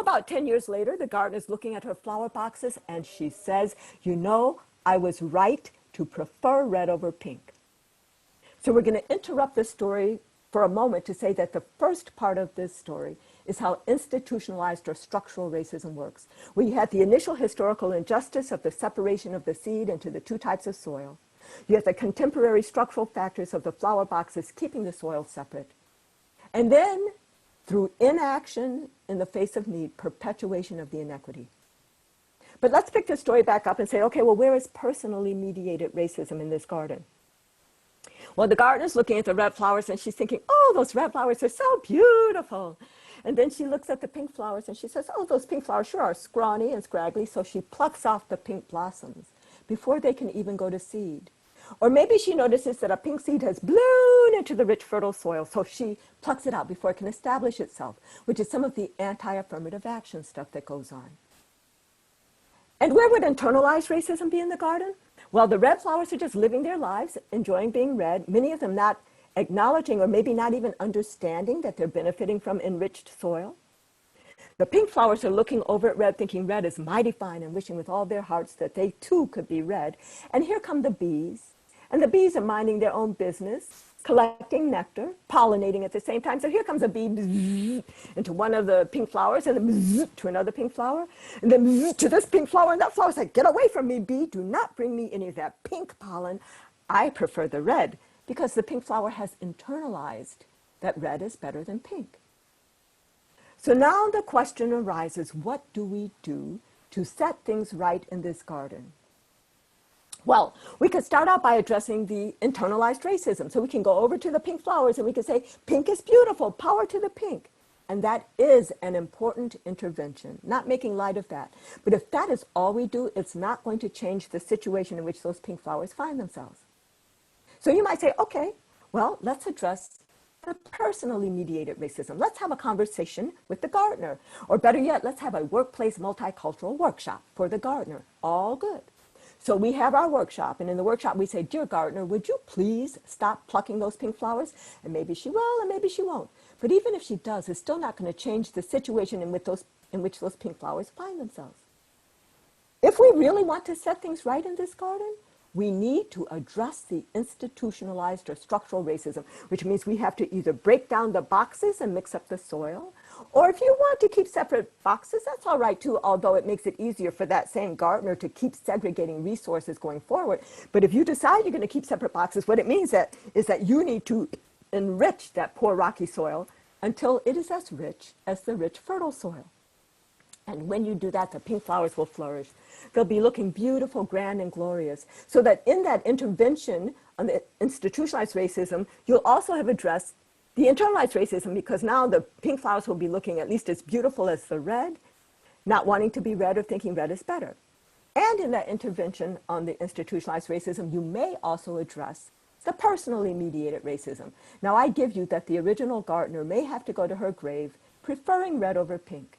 S4: about 10 years later, the gardener's looking at her flower boxes and she says, you know, I was right to prefer red over pink. So we're going to interrupt this story for a moment to say that the first part of this story is how institutionalized or structural racism works, where you had the initial historical injustice of the separation of the seed into the two types of soil. You have the contemporary structural factors of the flower boxes keeping the soil separate. And then, through inaction in the face of need, perpetuation of the inequity. But let's pick this story back up and say, okay, well, where is personally mediated racism in this garden? Well, the gardener's looking at the red flowers and she's thinking, oh, those red flowers are so beautiful. And then she looks at the pink flowers and she says, oh, those pink flowers sure are scrawny and scraggly. So she plucks off the pink blossoms before they can even go to seed. Or maybe she notices that a pink seed has blown into the rich, fertile soil, so she plucks it out before it can establish itself, which is some of the anti-affirmative action stuff that goes on. And where would internalized racism be in the garden? Well, the red flowers are just living their lives, enjoying being red, many of them not acknowledging or maybe not even understanding that they're benefiting from enriched soil. The pink flowers are looking over at red, thinking red is mighty fine and wishing with all their hearts that they too could be red. And here come the bees. And the bees are minding their own business, collecting nectar, pollinating at the same time. So here comes a bee into one of the pink flowers, and then to another pink flower, and then to this pink flower, and that flower's like, get away from me, bee. Do not bring me any of that pink pollen. I prefer the red, because the pink flower has internalized that red is better than pink. So now the question arises, what do we do to set things right in this garden? Well, we could start out by addressing the internalized racism. So we can go over to the pink flowers and we can say, pink is beautiful, power to the pink. And that is an important intervention, not making light of that. But if that is all we do, it's not going to change the situation in which those pink flowers find themselves. So you might say, okay, well, let's address the personally mediated racism. Let's have a conversation with the gardener. Or better yet, let's have a workplace multicultural workshop for the gardener. All good. So we have our workshop, and in the workshop we say, dear gardener, would you please stop plucking those pink flowers? And maybe she will, and maybe she won't. But even if she does, it's still not going to change the situation in which those pink flowers find themselves. If we really want to set things right in this garden, we need to address the institutionalized or structural racism, which means we have to either break down the boxes and mix up the soil, or if you want to keep separate boxes, that's all right too, although it makes it easier for that same gardener to keep segregating resources going forward. But if you decide you're going to keep separate boxes, what it means is that you need to enrich that poor rocky soil until it is as rich as the rich fertile soil. And when you do that, the pink flowers will flourish. They'll be looking beautiful, grand, and glorious. So that in that intervention on the institutionalized racism, you'll also have addressed the internalized racism, because now the pink flowers will be looking at least as beautiful as the red, not wanting to be red or thinking red is better. And in that intervention on the institutionalized racism, you may also address the personally mediated racism. Now I give you that the original gardener may have to go to her grave preferring red over pink,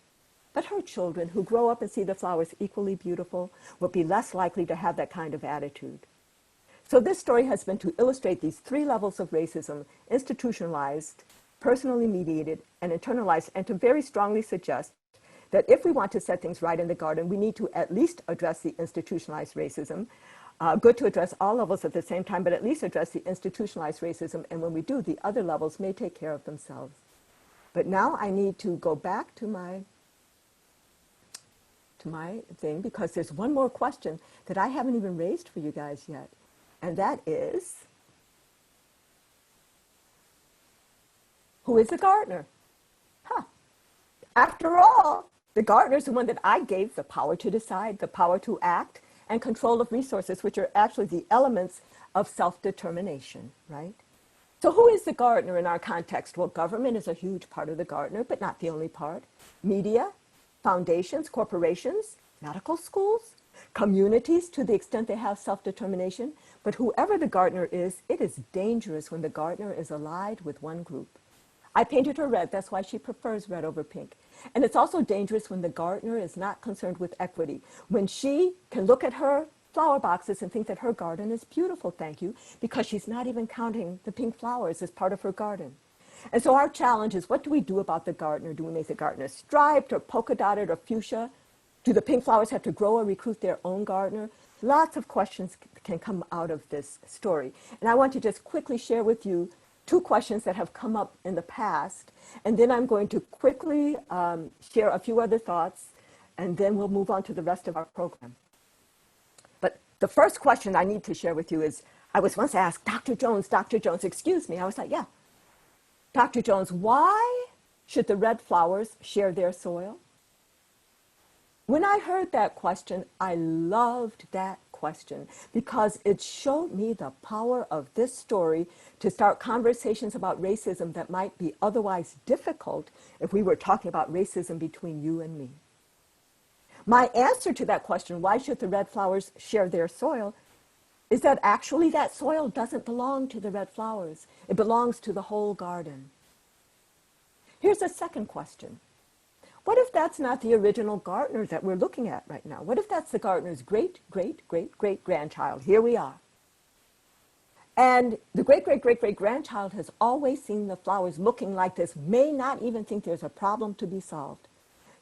S4: but her children who grow up and see the flowers equally beautiful will be less likely to have that kind of attitude. So this story has been to illustrate these three levels of racism: institutionalized, personally mediated, and internalized, and to very strongly suggest that if we want to set things right in the garden, we need to at least address the institutionalized racism. Good to address all levels at the same time, but at least address the institutionalized racism, and when we do, the other levels may take care of themselves. But now I need to go back to my thing, because there's one more question that I haven't even raised for you guys yet, and that is, who is the gardener? After all, the gardener is the one that I gave the power to decide, the power to act, and control of resources, which are actually the elements of self-determination, right? So who is the gardener in our context? Well, government is a huge part of the gardener, but not the only part. Media, foundations, corporations, medical schools, communities to the extent they have self-determination. But whoever the gardener is, it is dangerous when the gardener is allied with one group. I painted her red, that's why she prefers red over pink. And it's also dangerous when the gardener is not concerned with equity, when she can look at her flower boxes and think that her garden is beautiful, thank you, because she's not even counting the pink flowers as part of her garden. And so our challenge is, what do we do about the gardener? Do we make the gardener striped or polka dotted or fuchsia? Do the pink flowers have to grow or recruit their own gardener? Lots of questions can come out of this story. And I want to just quickly share with you two questions that have come up in the past, and then I'm going to quickly share a few other thoughts, and then we'll move on to the rest of our program. But the first question I need to share with you is, I was once asked, Dr. Jones, excuse me. I was like, yeah, Dr. Jones, why should the red flowers share their soil? When I heard that question, I loved that question because it showed me the power of this story to start conversations about racism that might be otherwise difficult if we were talking about racism between you and me. My answer to that question, why should the red flowers share their soil, is that actually that soil doesn't belong to the red flowers. It belongs to the whole garden. Here's a second question. What if that's not the original gardener that we're looking at right now? What if that's the gardener's great-great-great-great-grandchild? Here we are. And the great-great-great-great-grandchild has always seen the flowers looking like this, may not even think there's a problem to be solved.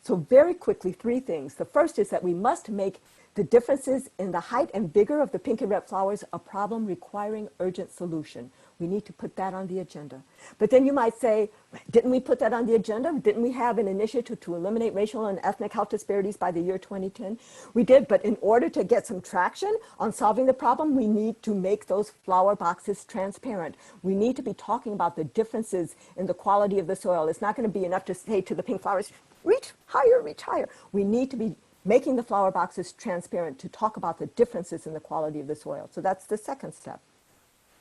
S4: So very quickly, three things. The first is that we must make the differences in the height and vigor of the pink and red flowers a problem requiring urgent solution. We need to put that on the agenda. But then you might say, didn't we put that on the agenda? Didn't we have an initiative to eliminate racial and ethnic health disparities by the year 2010? We did, but in order to get some traction on solving the problem, we need to make those flower boxes transparent. We need to be talking about the differences in the quality of the soil. It's not going to be enough to say to the pink flowers, reach higher, reach higher. We need to be making the flower boxes transparent to talk about the differences in the quality of the soil. So that's the second step.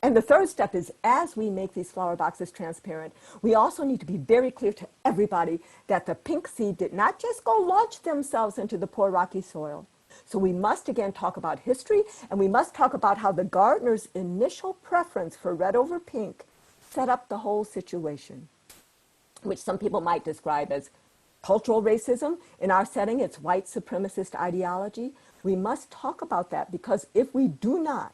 S4: And the third step is, as we make these flower boxes transparent, we also need to be very clear to everybody that the pink seed did not just go launch themselves into the poor rocky soil. So we must again talk about history, and we must talk about how the gardener's initial preference for red over pink set up the whole situation, which some people might describe as cultural racism. In our setting, it's white supremacist ideology. We must talk about that, because if we do not,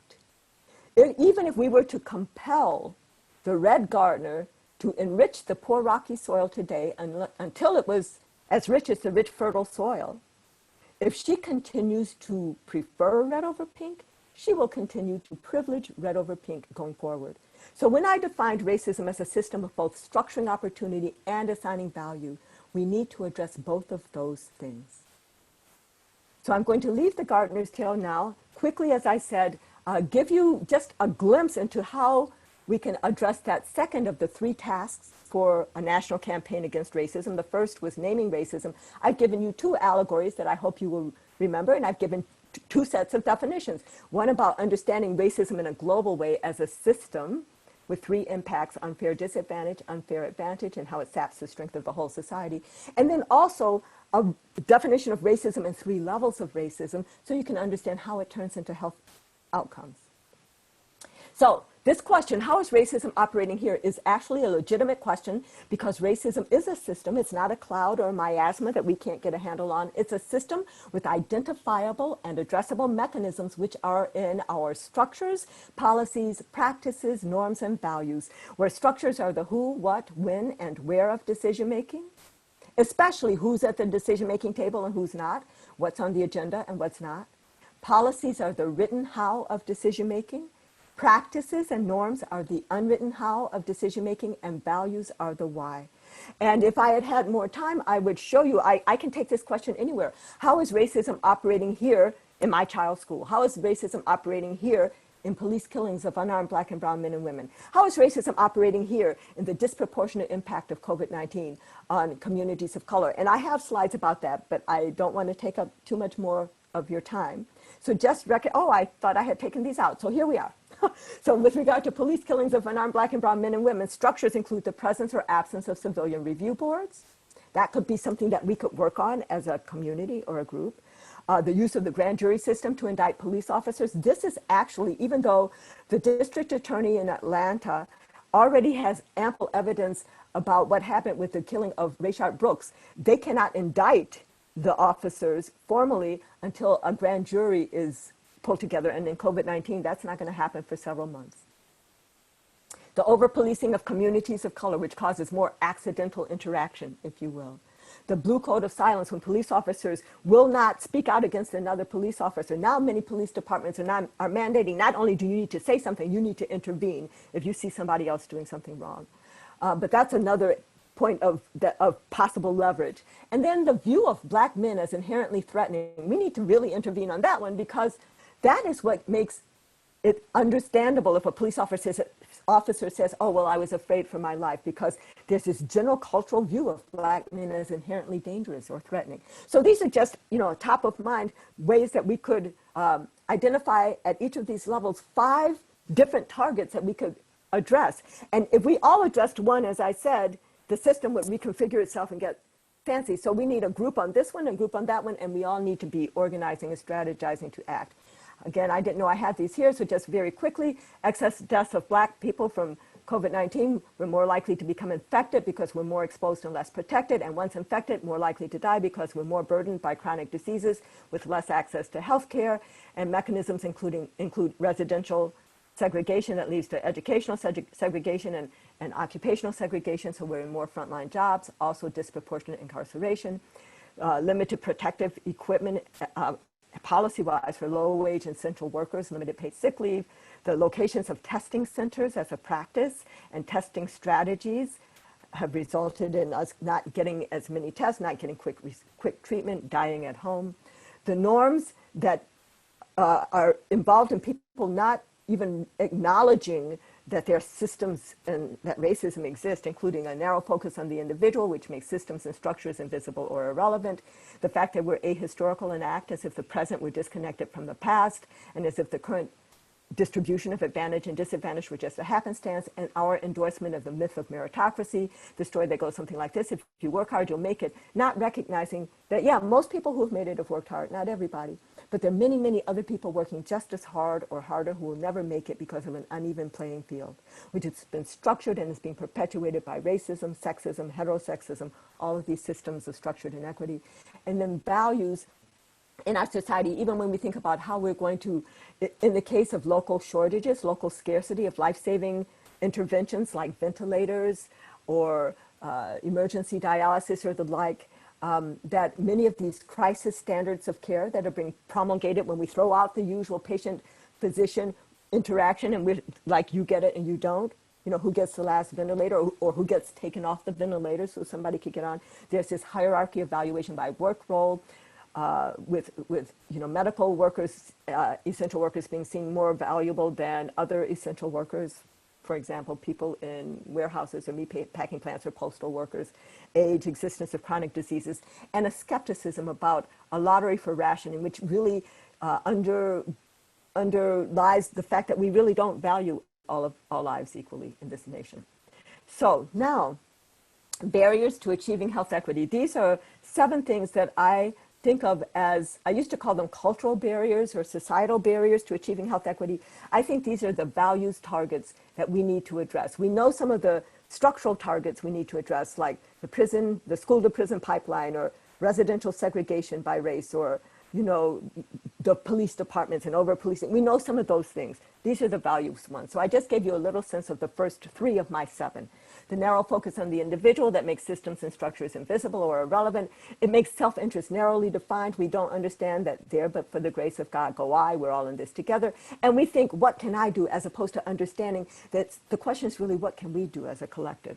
S4: even if we were to compel the red gardener to enrich the poor rocky soil today until it was as rich as the rich fertile soil, if she continues to prefer red over pink, she will continue to privilege red over pink going forward. So when I defined racism as a system of both structuring opportunity and assigning value, we need to address both of those things. So I'm going to leave the gardener's tale now. Quickly, as I said, give you just a glimpse into how we can address that second of the three tasks for a national campaign against racism. The first was naming racism. I've given you two allegories that I hope you will remember, and I've given two sets of definitions. One about understanding racism in a global way as a system with three impacts: unfair disadvantage, unfair advantage, and how it saps the strength of the whole society. And then also a definition of racism and three levels of racism, so you can understand how it turns into health outcomes. So This question, how is racism operating here, is actually a legitimate question because racism is a system. It's not a cloud or a miasma that we can't get a handle on. It's a system with identifiable and addressable mechanisms which are in our structures, policies, practices, norms, and values, where structures are the who, what, when, and where of decision making, especially who's at the decision-making table and who's not, what's on the agenda and what's not. Policies are the written how of decision-making. Practices and norms are the unwritten how of decision-making, and values are the why. And if I had had more time, I would show you, I can take this question anywhere. How is racism operating here in my child's school? How is racism operating here in police killings of unarmed Black and brown men and women? How is racism operating here in the disproportionate impact of COVID-19 on communities of color? And I have slides about that, but I don't want to take up too much more of your time. So just oh, I thought I had taken these out. So here we are. So with regard to police killings of unarmed Black and brown men and women, structures include the presence or absence of civilian review boards. That could be something that we could work on as a community or a group. The use of the grand jury system to indict police officers. This is actually, even though the district attorney in Atlanta already has ample evidence about what happened with the killing of Rayshard Brooks, they cannot indict the officers formally until a grand jury is pulled together. And in COVID-19, that's not going to happen for several months. The over-policing of communities of color, which causes more accidental interaction, if you will. The blue code of silence, when police officers will not speak out against another police officer. Now many police departments are mandating, not only do you need to say something, you need to intervene if you see somebody else doing something wrong. But that's another point of possible leverage. And then the view of Black men as inherently threatening. We need to really intervene on that one, because that is what makes it understandable if a police officer says, oh, well, I was afraid for my life, because there's this general cultural view of Black men as inherently dangerous or threatening. So these are just, top of mind ways that we could identify at each of these levels 5 different targets that we could address. And if we all addressed one, as I said, the system would reconfigure itself and get fancy. So we need a group on this one and a group on that one, and we all need to be organizing and strategizing to act. Again, I didn't know I had these here, so just very quickly, excess deaths of Black people from COVID-19, we're more likely to become infected because we're more exposed and less protected, and once infected, more likely to die because we're more burdened by chronic diseases with less access to health care, and mechanisms include residential segregation that leads to educational segregation and occupational segregation, so we're in more frontline jobs, also disproportionate incarceration, limited protective equipment, policy-wise for low-wage and essential workers, limited paid sick leave, the locations of testing centers as a practice and testing strategies have resulted in us not getting as many tests, not getting quick treatment, dying at home. The norms that are involved in people not even acknowledging that there are systems and that racism exists, including a narrow focus on the individual, which makes systems and structures invisible or irrelevant. The fact that we're ahistorical and act as if the present were disconnected from the past, and as if the current distribution of advantage and disadvantage were just a happenstance, and our endorsement of the myth of meritocracy, the story that goes something like this: if you work hard, you'll make it, not recognizing that, yeah, most people who've made it have worked hard, not everybody, but there are many, many other people working just as hard or harder who will never make it because of an uneven playing field, which has been structured and is being perpetuated by racism, sexism, heterosexism, all of these systems of structured inequity. And then values in our society, even when we think about how we're going to, in the case of local shortages, local scarcity of life-saving interventions like ventilators or emergency dialysis or the like, that many of these crisis standards of care that are being promulgated when we throw out the usual patient-physician interaction and we're like, you get it and you don't, who gets the last ventilator or who gets taken off the ventilator so somebody could get on. There's this hierarchy of evaluation by work role, with medical workers, essential workers being seen more valuable than other essential workers. For example, people in warehouses or meat packing plants or postal workers, age, existence of chronic diseases, and a skepticism about a lottery for rationing, which really underlies the fact that we really don't value all lives equally in this nation. So now, barriers to achieving health equity. These are 7 things that I think of as, I used to call them cultural barriers or societal barriers to achieving health equity. I think these are the values targets that we need to address. We know some of the structural targets we need to address, like the school to prison pipeline, or residential segregation by race, or the police departments and over policing. We know some of those things. These are the values ones. So I just gave you a little sense of the first 3 of my 7. The narrow focus on the individual that makes systems and structures invisible or irrelevant. It makes self-interest narrowly defined. We don't understand that there, but for the grace of God go I. We're all in this together. And we think, what can I do, as opposed to understanding that the question is really, what can we do as a collective?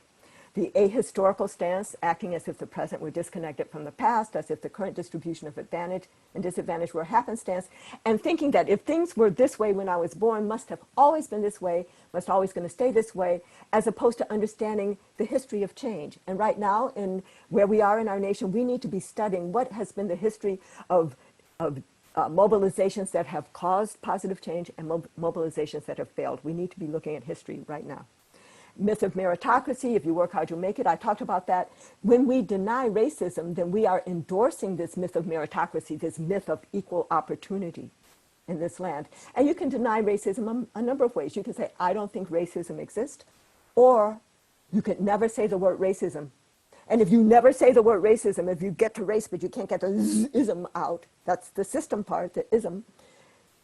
S4: The ahistorical stance, acting as if the present were disconnected from the past, as if the current distribution of advantage and disadvantage were happenstance, and thinking that if things were this way when I was born, must have always been this way, must always going to stay this way, as opposed to understanding the history of change. And right now, in where we are in our nation, we need to be studying what has been the history of mobilizations that have caused positive change and mobilizations that have failed. We need to be looking at history right now. Myth of meritocracy, if you work hard, you'll make it. I talked about that. When we deny racism, then we are endorsing this myth of meritocracy, this myth of equal opportunity in this land. And you can deny racism a number of ways. You can say, I don't think racism exists, or you can never say the word racism. And if you never say the word racism, if you get to race, but you can't get the ism out, that's the system part, the ism.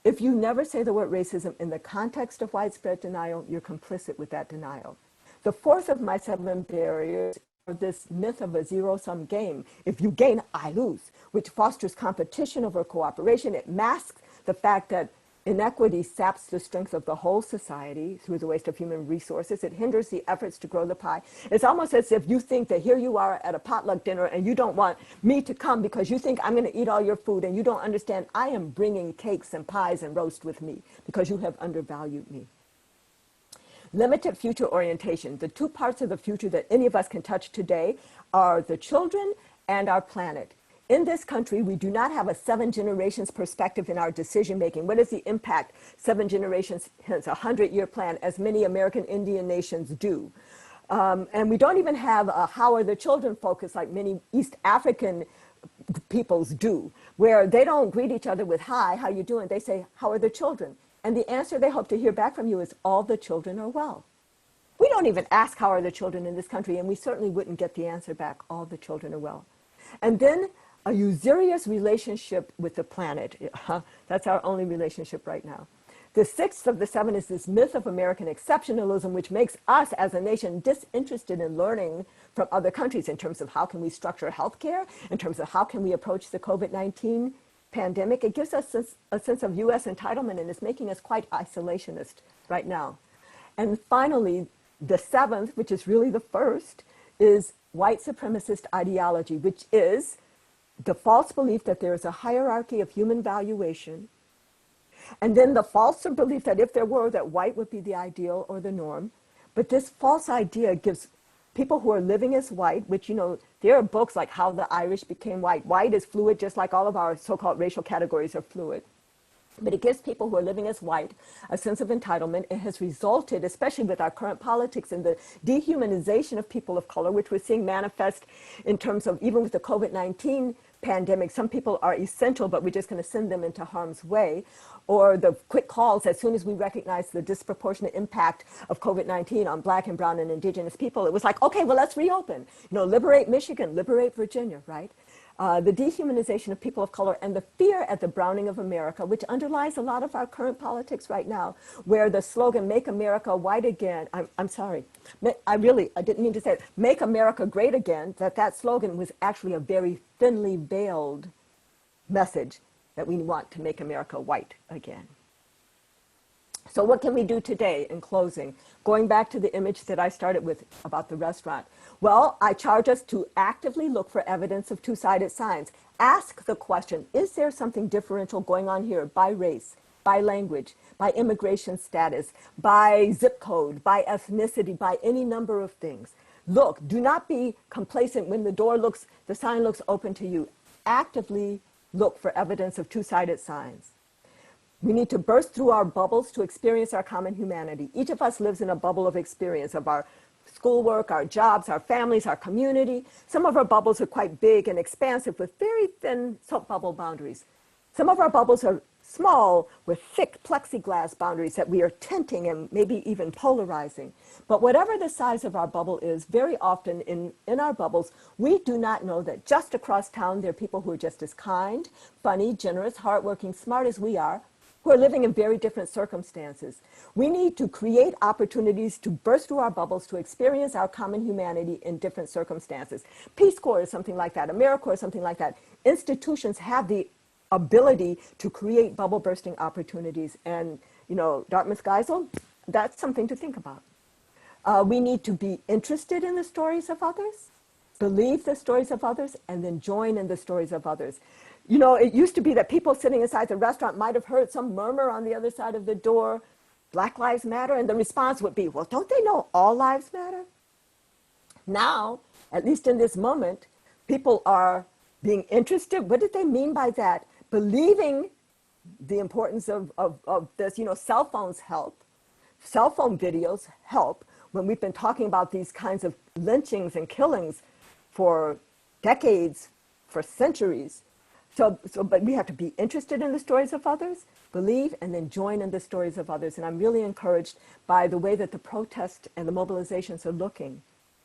S4: If you never say the word racism in the context of widespread denial, you're complicit with that denial. The 4th of my 7 barriers are this myth of a zero-sum game. If you gain, I lose, which fosters competition over cooperation. It masks the fact that inequity saps the strength of the whole society through the waste of human resources. It hinders the efforts to grow the pie. It's almost as if you think that here you are at a potluck dinner and you don't want me to come because you think I'm going to eat all your food, and you don't understand I am bringing cakes and pies and roast with me because you have undervalued me. Limited future orientation. The 2 parts of the future that any of us can touch today are the children and our planet. In this country, we do not have a 7 generations perspective in our decision making. What is the impact 7 generations, hence a 100-year plan, as many American Indian nations do? And we don't even have a how are the children focus like many East African peoples do, where they don't greet each other with hi, how you doing? They say, how are the children? And the answer they hope to hear back from you is, all the children are well. We don't even ask how are the children in this country, and we certainly wouldn't get the answer back, all the children are well. And then a usurious relationship with the planet. That's our only relationship right now. The 6th of the 7 is this myth of American exceptionalism, which makes us as a nation disinterested in learning from other countries in terms of how can we structure healthcare, in terms of how can we approach the COVID-19 pandemic. It gives us a sense of U.S. entitlement, and it's making us quite isolationist right now. And finally, the 7th, which is really the first, is white supremacist ideology, which is the false belief that there is a hierarchy of human valuation, and then the false belief that if there were, that white would be the ideal or the norm. But this false idea gives people who are living as white, which, there are books like How the Irish Became White. White is fluid, just like all of our so-called racial categories are fluid. But it gives people who are living as white a sense of entitlement. It has resulted, especially with our current politics, in the dehumanization of people of color, which we're seeing manifest in terms of, even with the COVID-19 pandemic, some people are essential, but we're just going to send them into harm's way. Or the quick calls, as soon as we recognize the disproportionate impact of COVID-19 on Black and brown and indigenous people, it was like, okay, well, let's reopen. Liberate Michigan, liberate Virginia, right? The dehumanization of people of color and the fear at the browning of America, which underlies a lot of our current politics right now, where the slogan, make America white again, I'm sorry, I didn't mean to say it, make America great again, that slogan was actually a very thinly veiled message that we want to make America white again. So what can we do today in closing? Going back to the image that I started with about the restaurant. Well, I charge us to actively look for evidence of two-sided signs. Ask the question, is there something differential going on here by race, by language, by immigration status, by zip code, by ethnicity, by any number of things? Look, do not be complacent when the sign looks open to you. Actively look for evidence of two-sided signs. We need to burst through our bubbles to experience our common humanity. Each of us lives in a bubble of experience of our schoolwork, our jobs, our families, our community. Some of our bubbles are quite big and expansive with very thin soap bubble boundaries. Some of our bubbles are small with thick plexiglass boundaries that we are tinting and maybe even polarizing. But whatever the size of our bubble is, very often in our bubbles, we do not know that just across town there are people who are just as kind, funny, generous, hardworking, smart as we are, who are living in very different circumstances. We need to create opportunities to burst through our bubbles to experience our common humanity in different circumstances. Peace Corps is something like that. AmeriCorps is something like that. Institutions have the ability to create bubble bursting opportunities. And, you know, Dartmouth Geisel, that's something to think about. We need to be interested in the stories of others, believe the stories of others, and then join in the stories of others. You know, it used to be that people sitting inside the restaurant might have heard some murmur on the other side of the door, Black Lives Matter, and the response would be, well, don't they know all lives matter? Now, at least in this moment, people are being interested. What did they mean by that? Believing the importance of this, you know, cell phones help. Cell phone videos help when we've been talking about these kinds of lynchings and killings for decades, for centuries. But we have to be interested in the stories of others, believe, and then join in the stories of others. And I'm really encouraged by the way that the protests and the mobilizations are looking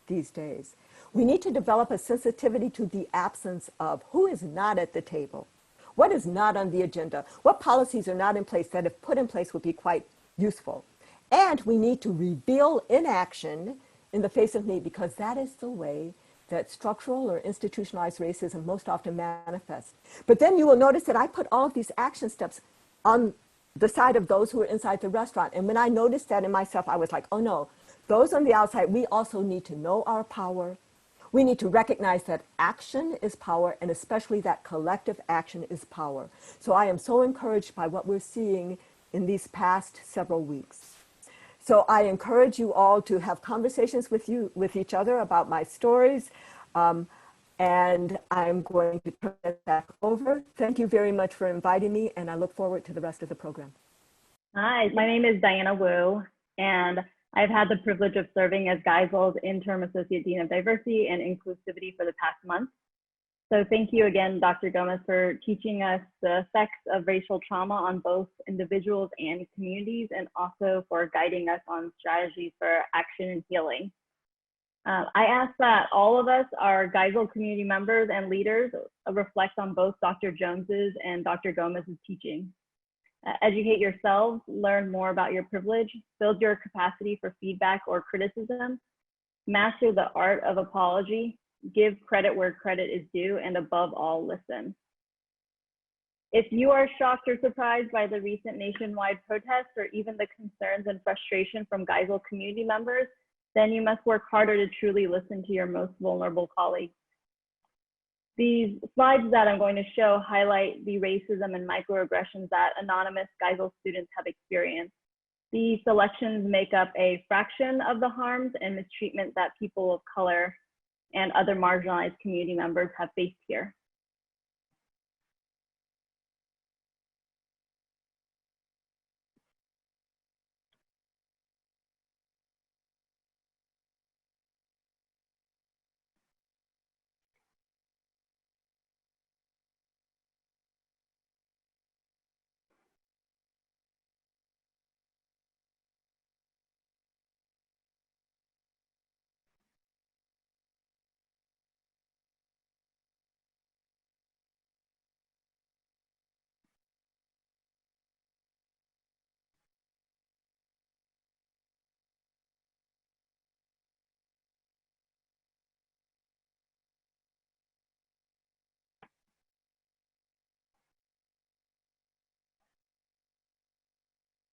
S4: these days. We need to develop a sensitivity to the absence of who is not at the table, what is not on the agenda, what policies are not in place that if put in place would be quite useful. And we need to reveal inaction in the face of need, because that is the way that structural or institutionalized racism most often manifests. But then you will notice that I put all of these action steps on the side of those who are inside the restaurant. And when I noticed that in myself, I was like, oh no, those on the outside, we also need to know our power. We need to recognize that action is power, and especially that collective action is power. So I am so encouraged by what we're seeing in these past several weeks. So I encourage you all to have conversations with each other about my stories. And I'm going to turn it back over. Thank you very much for inviting me, and I look forward to the rest of the program.
S5: Hi, my name is Diana Wu, and I've had the privilege of serving as Geisel's Interim Associate Dean of Diversity and Inclusivity for the past month. So thank you again, Dr. Gomez, for teaching us the effects of racial trauma on both individuals and communities, and also for guiding us on strategies for action and healing. I ask that all of us, our Geisel community members and leaders, reflect on both Dr. Jones's and Dr. Gomez's teaching. Educate yourselves, learn more about your privilege, build your capacity for feedback or criticism, master the art of apology, give credit where credit is due, and above all, listen. If you are shocked or surprised by the recent nationwide protests or even the concerns and frustration from Geisel community members, then you must work harder to truly listen to your most vulnerable colleagues. These slides that I'm going to show highlight the racism and microaggressions that anonymous Geisel students have experienced. These selections make up a fraction of the harms and mistreatment that people of color and other marginalized community members have faced here.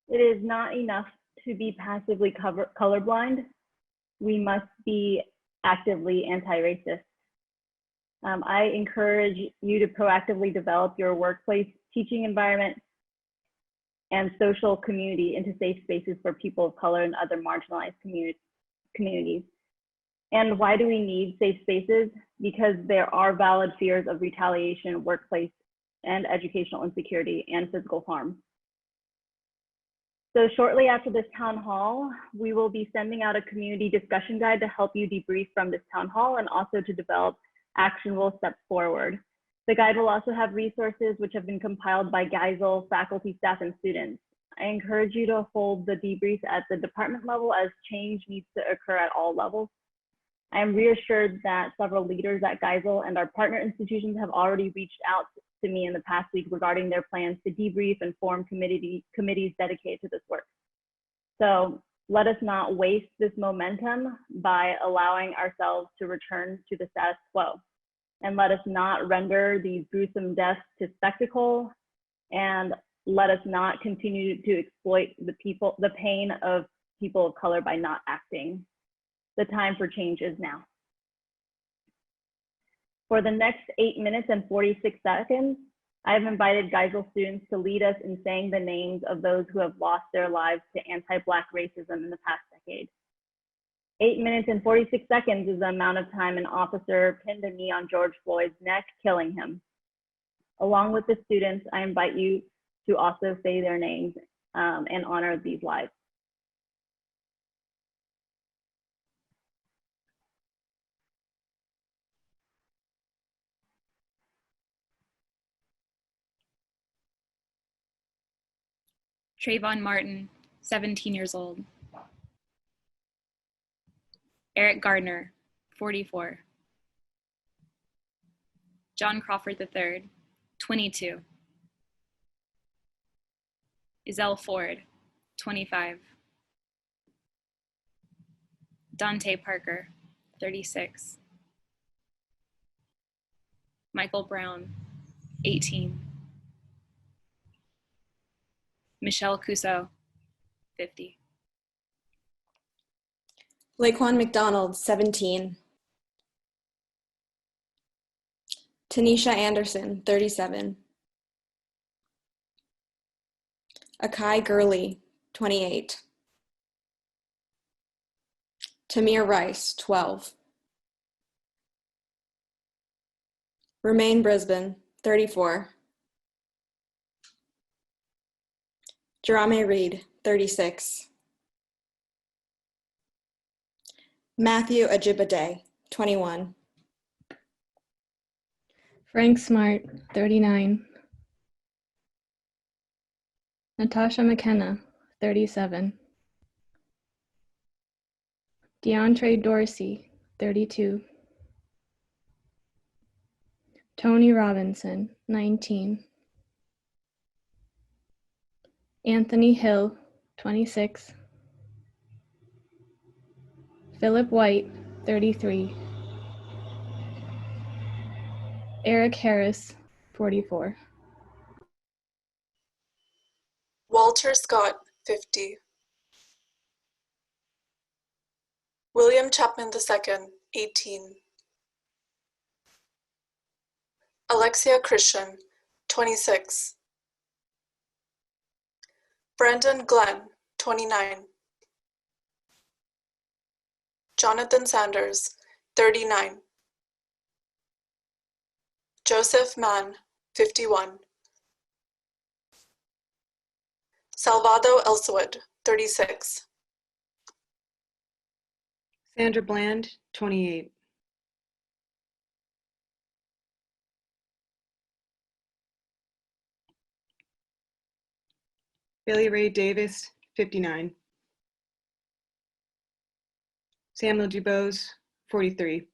S5: It is not enough to be passively colorblind. We must be actively anti-racist. I encourage you to proactively develop your workplace teaching environment and social community into safe spaces for people of color and other marginalized communities. And why do we need safe spaces? Because there are valid fears of retaliation, workplace and educational insecurity, and physical harm. So shortly after this town hall, we will be sending out a community discussion guide to help you debrief from this town hall and also to develop actionable steps forward. The guide will also have resources which have been compiled by Geisel faculty, staff, and students. I encourage you to hold the debrief at the department level as change needs to occur at all levels. I am reassured that several leaders at Geisel and our partner institutions have already reached out to me in the past week regarding their plans to debrief and form committees dedicated to this work. So let us not waste this momentum by allowing ourselves to return to the status quo. And let us not render these gruesome deaths to spectacle, and let us not continue to exploit the pain of people of color by not acting. The time for change is now. For the next 8 minutes and 46 seconds, I have invited Geisel students to lead us in saying the names of those who have lost their lives to anti-Black racism in the past decade. 8 minutes and 46 seconds is the amount of time an officer pinned a knee on George Floyd's neck, killing him. Along with the students, I invite you to also say their names and honor these lives.
S6: Trayvon Martin, 17 years old. Eric Gardner, 44. John Crawford III, 22. Izell Ford, 25. Dante Parker, 36. Michael Brown, 18. Michelle Cusso, 50.
S7: Laquan McDonald, 17. Tanisha Anderson, 37. Akai Gurley, 28. Tamir Rice, 12. Romaine Brisbane, 34. Jerame Reed, 36. Matthew Ajibade, 21.
S8: Frank Smart, 39. Natasha McKenna, 37. DeAndre Dorsey, 32. Tony Robinson, 19. Anthony Hill, 26. Philip White, 33. Eric Harris, 44.
S9: Walter Scott, 50. William Chapman II, 18. Alexia Christian, 26. Brandon Glenn, 29. Jonathan Sanders, 39. Joseph Mann, 51. Salvado Elsewood, 36.
S10: Sandra Bland, 28. Billy Ray Davis, 59. Samuel DuBose, 43.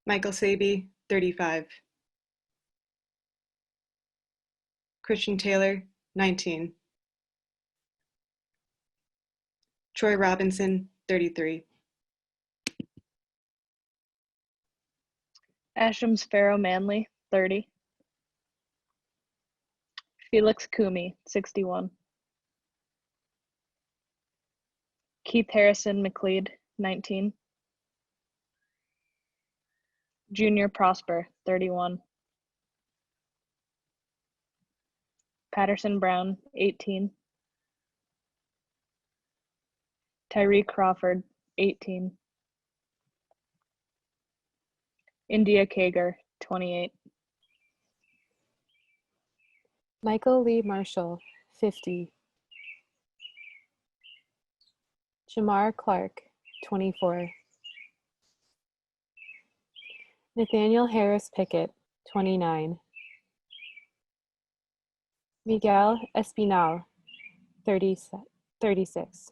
S10: Michael Saby, 35. Christian Taylor, 19. Troy Robinson, 33.
S11: Ashams Farrow Manley, 30. Felix Kumi, 61. Keith Harrison McLeod, 19. Junior Prosper, 31. Patterson Brown, 18. Tyree Crawford, 18. India Kager, 28.
S12: Michael Lee Marshall, 50. Jamar Clark, 24. Nathaniel Harris Pickett, 29. Miguel Espinal, 36.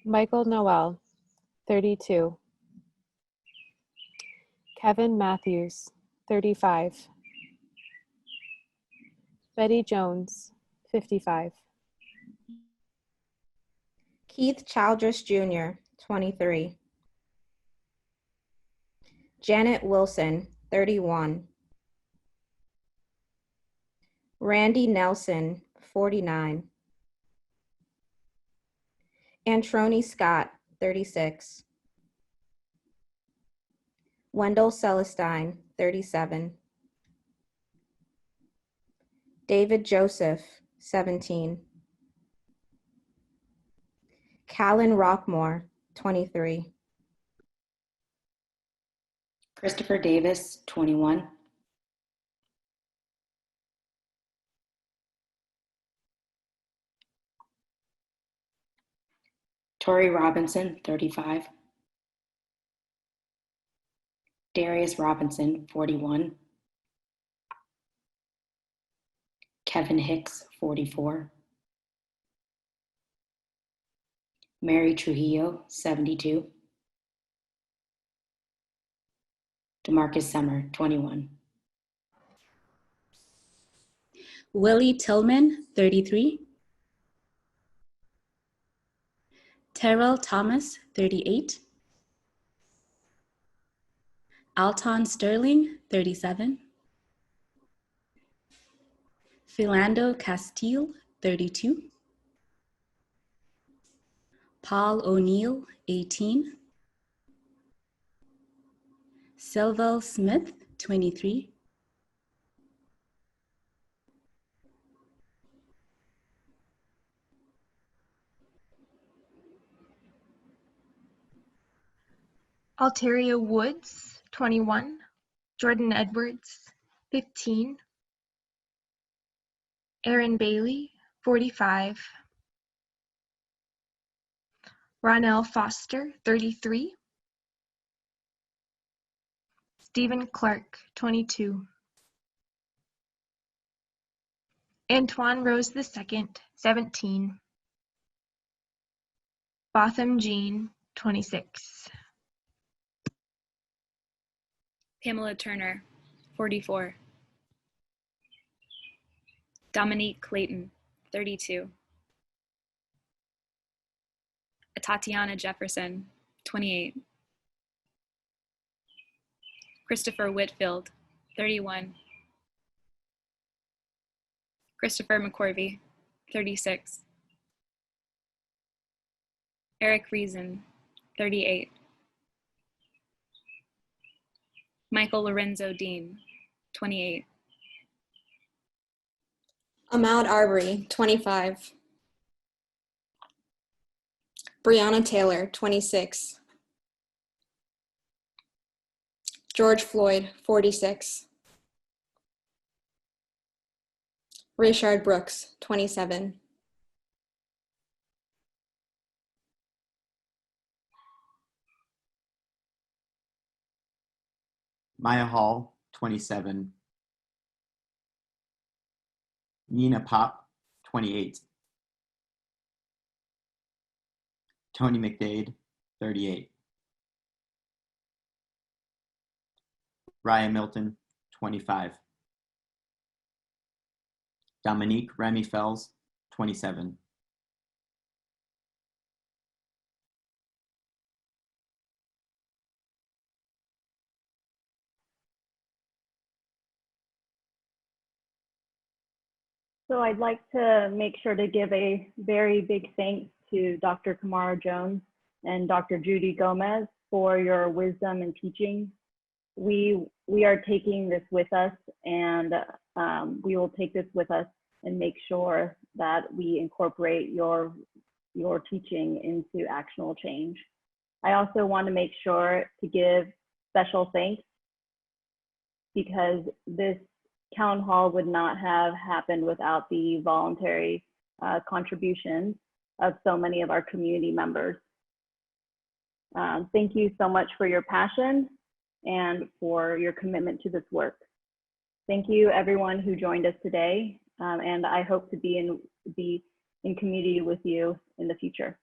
S12: Michael Noel, 32. Kevin Matthews, 35. Betty Jones, 55.
S13: Keith Childress Jr., 23. Janet Wilson, 31. Randy Nelson, 49. Antroni Scott, 36. Wendell Celestine, 37. David Joseph, 17. Callan Rockmore, 23.
S14: Christopher Davis, 21. Tori Robinson, 35. Darius Robinson, 41. Kevin Hicks, 44. Mary Trujillo, 72. DeMarcus Summer, 21.
S15: Willie Tillman, 33. Terrell Thomas, 38. Alton Sterling, 37. Philando Castile, 32. Paul O'Neill, 18. Sylville Smith, 23.
S16: Alteria Woods, 21. Jordan Edwards, 15. Aaron Bailey, 45. Ronell Foster, 33. Stephen Clark, 22. Antoine Rose II, 17. Botham Jean, 26.
S6: Pamela Turner, 44. Dominique Clayton, 32. Tatiana Jefferson, 28. Christopher Whitfield, 31. Christopher McCorvey, 36. Eric Reason, 38. Michael Lorenzo Dean, 28.
S7: Ahmaud Arbery, 25. Breonna Taylor, 26. George Floyd, 46. Rayshard Brooks, 27.
S17: Maya Hall, 27. Nina Pop, 28. Tony McDade, 38. Raya Milton, 25. Dominique Remy Fells, 27.
S5: So I'd like to make sure to give a very big thanks to Dr. Camara Jones and Dr. Judy Gomez for your wisdom and teaching. We are taking this with us, and we will take this with us and make sure that we incorporate your teaching into actionable change. I also want to make sure to give special thanks because this town hall would not have happened without the voluntary contributions of so many of our community members. Thank you so much for your passion and for your commitment to this work. Thank you everyone who joined us today, and I hope to be in community with you in the future.